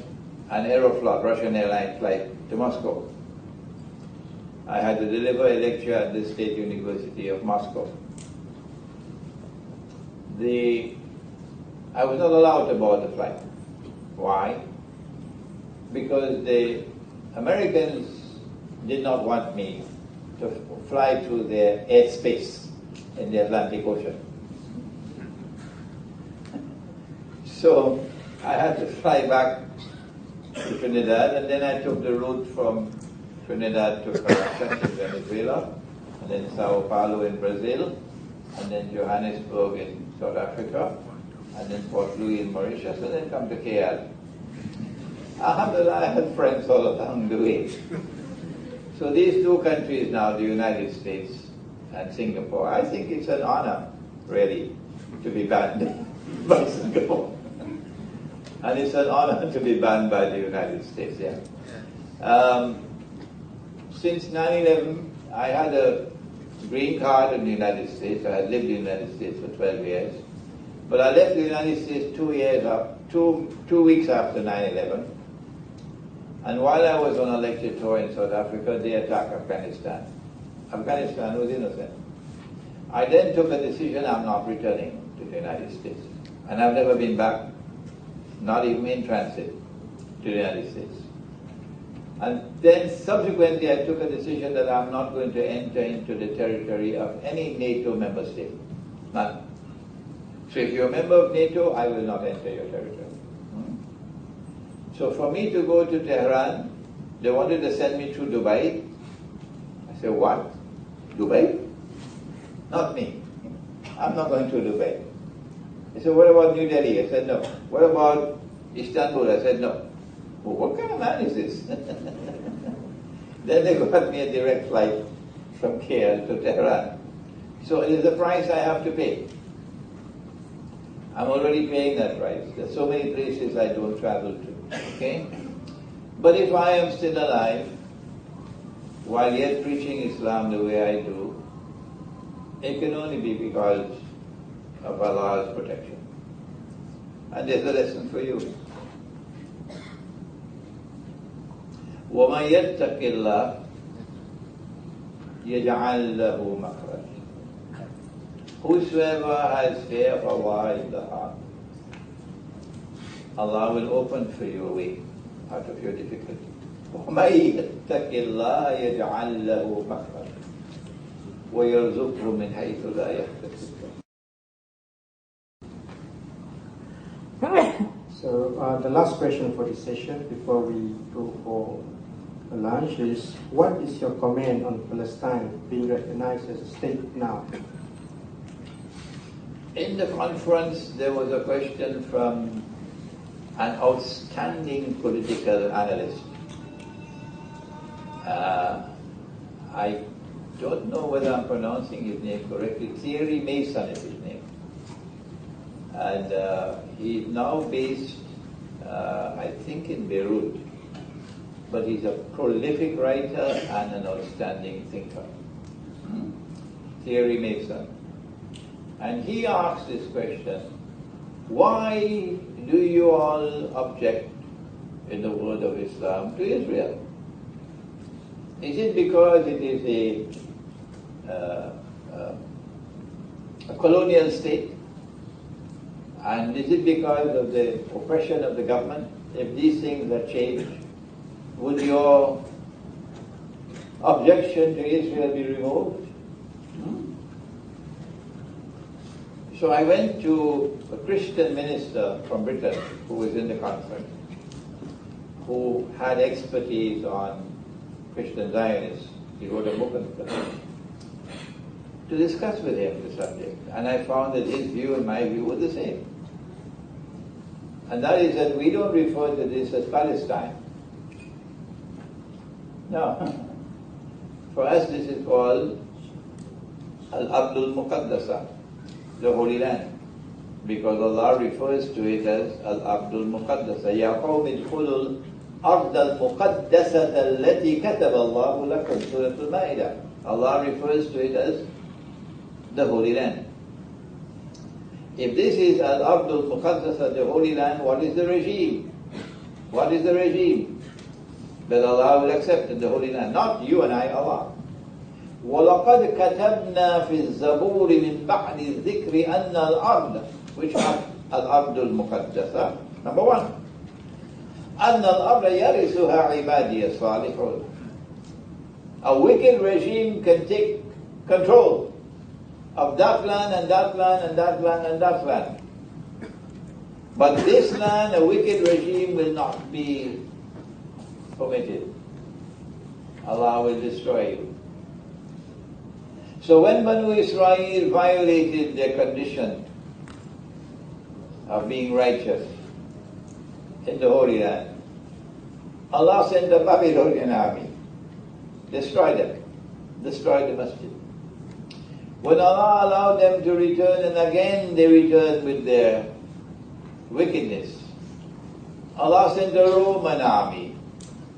Speaker 1: an Aeroflot, Russian airline flight to Moscow. I had to deliver a lecture at the State University of Moscow. I was not allowed to board the flight. Why? Because the Americans did not want me to fly through their airspace in the Atlantic Ocean. So I had to fly back to Trinidad, and then I took the route from Trinidad to Caracas in Venezuela, and then Sao Paulo in Brazil, and then Johannesburg in South Africa, and then Port Louis in Mauritius, and then come to KL. Alhamdulillah, I had friends all along the way. So these two countries now, the United States and Singapore, I think it's an honor, really, to be banned by Singapore. And it's an honor to be banned by the United States, yeah. Since 9/11, I had a green card in the United States. I had lived in the United States for 12 years. But I left the United States 2 weeks after 9/11. And while I was on a lecture tour in South Africa, they attacked Afghanistan. Afghanistan was innocent. I then took a decision, I'm not returning to the United States. And I've never been back, not even in transit, to the United States. And then subsequently I took a decision that I'm not going to enter into the territory of any NATO member state. None. So if you're a member of NATO, I will not enter your territory. So for me to go to Tehran, they wanted to send me through Dubai. I said, what? Dubai? Not me. I'm not going to Dubai. They said, what about New Delhi? I said, no. What about Istanbul? I said, no. Well, what kind of man is this? Then they got me a direct flight from KL to Tehran. So it is a price I have to pay. I'm already paying that price. There's so many places I don't travel to. Okay? But if I am still alive, while yet preaching Islam the way I do, it can only be because of Allah's protection. And there's a lesson for you. وَمَنْ يَتَّقِ اللَّهَ يَجْعَلْ لَهُ مَخْرَجًا. Whosoever has fear of Allah in the heart, Allah will open for you a way out of your difficulty. وَمَنْ يَتَّقِ اللَّهَ يَجْعَلْ لَهُ مَخْرَجًا وَيَرْزُقْهُ مِنْ حَيْثُ لَا يَحْتَسِبُ.
Speaker 4: So the last question for this session before we go for lunch is, what is your comment on Palestine being recognized as a state now?
Speaker 1: In the conference, there was a question from an outstanding political analyst. I don't know whether I'm pronouncing his name correctly. Thierry Mason is his name. And he's now based, I think, in Beirut. But he's a prolific writer and an outstanding thinker. Thierry Mason. And he asked this question, why do you all object in the world of Islam to Israel? Is it because it is a colonial state? And is it because of the oppression of the government? If these things are changed, would your objection to Israel be removed? So I went to a Christian minister from Britain who was in the conference, who had expertise on Christian Zionists. He wrote a book on it, to discuss with him the subject. And I found that his view and my view were the same. And that is that we don't refer to this as Palestine. No. For us this is called Al-Ardul Muqaddasa, the Holy Land. Because Allah refers to it as Al-Ardul Muqaddasa. Ya qawmi idkhulul Ard al-Muqaddasata allati kataba Allahu lakum, Surah Al-Ma'idah. Allah refers to it as the Holy Land. If this is Al-Ardul Muqaddasa, the Holy Land, what is the regime? What is the regime that Allah will accept in the Holy Land? Not you and I, Allah. وَلَقَدْ كَتَبْنَا فِي الزَّبُورِ مِنْ بَعْدِ الذِّكْرِ أَنَّ الْأَرْضَ, which are Al-Ardul Muqaddasa, number one. أَنَّ الْأَرْضَ يَرِثُهَا عِبَادِيَ الصَّالِحُونَ. A wicked regime can take control of that land and that land and that land and that land. But this land, a wicked regime will not be permitted. Allah will destroy you. So when Banu Israel violated their condition of being righteous in the Holy Land, Allah sent the Babylonian army. Destroy them. Destroy the masjid. When Allah allowed them to return, and again they returned with their wickedness, Allah sent the Roman army.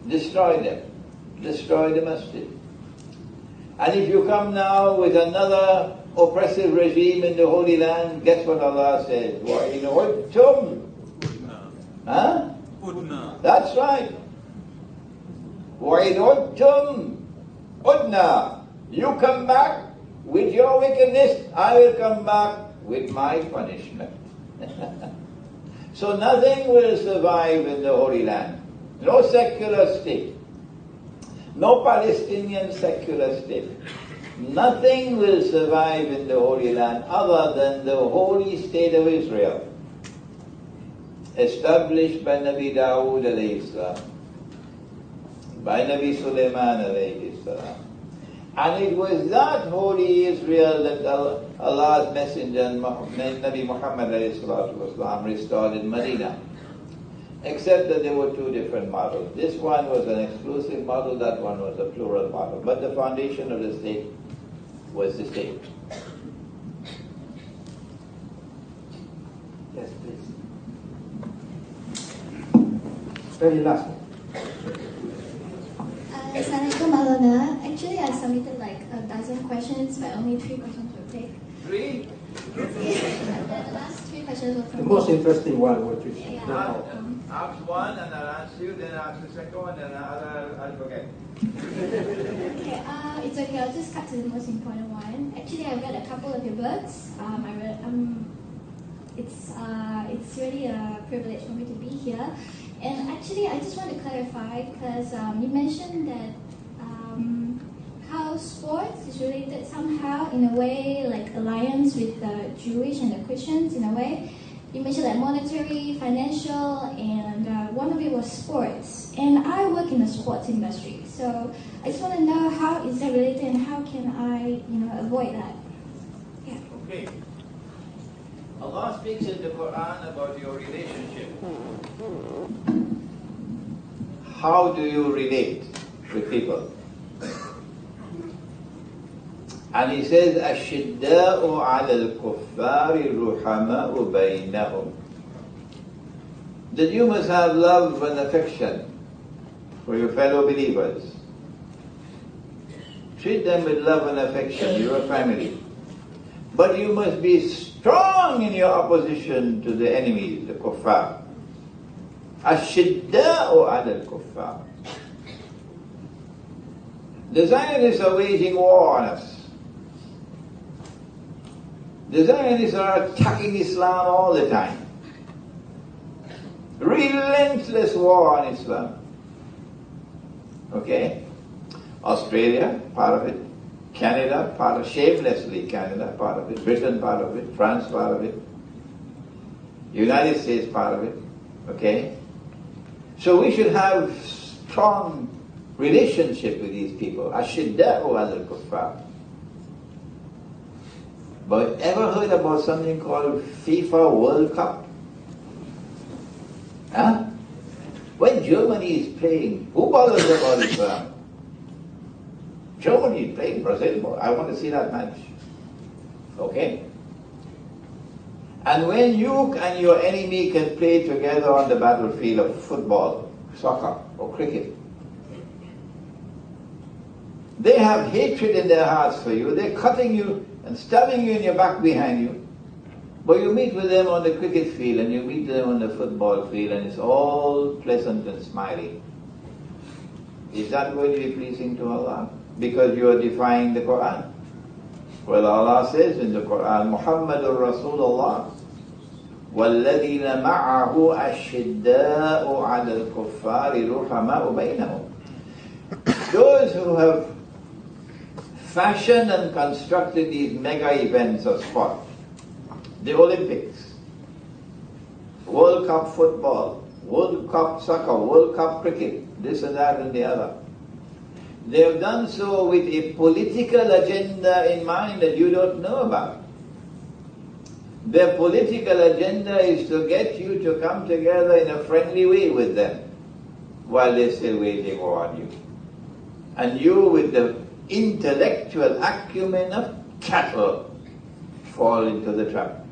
Speaker 1: Destroy them. Destroy the masjid. And if you come now with another oppressive regime in the Holy Land, guess what Allah says? وَإِنْ Huh? That's right. وَإِنْ عُدْتُمْ عُدْنَا. You come back with your wickedness, I will come back with my punishment. So nothing will survive in the Holy Land. No secular state. No Palestinian secular state. Nothing will survive in the Holy Land other than the holy state of Israel, established by Nabi Dawood alayhi salam, by Nabi Sulaiman alayhi salam. And it was that holy Israel that Allah's messenger, Nabi Muhammad alayhi salatu wasalam, restored in Medina. Except that there were two different models. This one was an exclusive model, that one was a plural model. But the foundation of the state was the state.
Speaker 4: Yes, please. Very last one.
Speaker 9: Assalamualaikum Alana. Actually, I submitted like a dozen questions, but only 3 questions were picked.
Speaker 1: 3?
Speaker 9: The last 3 questions were from
Speaker 4: The most interesting one, what you
Speaker 9: Yeah.
Speaker 1: Ask one and I'll answer you, then ask the second one, then I'll forget.
Speaker 9: Okay, it's okay. I'll just cut to the most important one. Actually, I've read a couple of your books. It's really a privilege for me to be here. And actually, I just want to clarify because you mentioned that how sports is related somehow in a way, like alliance with the Jewish and the Christians in a way. You mentioned like monetary, financial, and one of it was sports. And I work in the sports industry, so I just want to know how is that related and how can I, avoid that? Yeah.
Speaker 1: Okay. Allah speaks in the Quran about your relationship. How do you relate with people? And he says, أَشِدَّاءُ عَلَى الْكُفَّارِ رُحَمَاءُ بَيْنَهُمْ. That you must have love and affection for your fellow believers. Treat them with love and affection, you're a family. But you must be strong in your opposition to the enemies, the kuffar. أَشِدَّاءُ عَلَى الْكُفَّارِ. The Zionists are waging war on us. The Zionists are attacking Islam all the time. Relentless war on Islam. Okay? Australia, part of it. Canada, part of it. Shamelessly Canada, part of it. Britain, part of it. France, part of it. United States, part of it. Okay? So we should have strong relationship with these people. Ashidda'u al kuffar. But ever heard about something called FIFA World Cup? Huh? When Germany is playing, who bothers about Islam? Germany is playing Brazil. I want to see that match. Okay? And when you and your enemy can play together on the battlefield of football, soccer, or cricket, they have hatred in their hearts for you. They're cutting you and stabbing you in your back behind you. But you meet with them on the cricket field and you meet them on the football field and it's all pleasant and smiling. Is that going to be pleasing to Allah? Because you are defying the Quran. Well, Allah says in the Quran, Muhammadur Rasulullah, وَالَّذِينَ مَعَهُ أَشِدَّاءُ عَلَى الْكُفَّارِ رُحَمَاءُ بَيْنَهُم. Those who have fashioned and constructed these mega events of sport, the Olympics, World Cup football, World Cup soccer, World Cup cricket, this and that and the other. They have done so with a political agenda in mind that you don't know about. Their political agenda is to get you to come together in a friendly way with them. while they're still waging war on you. And you, with the intellectual acumen of cattle, fall into the trap.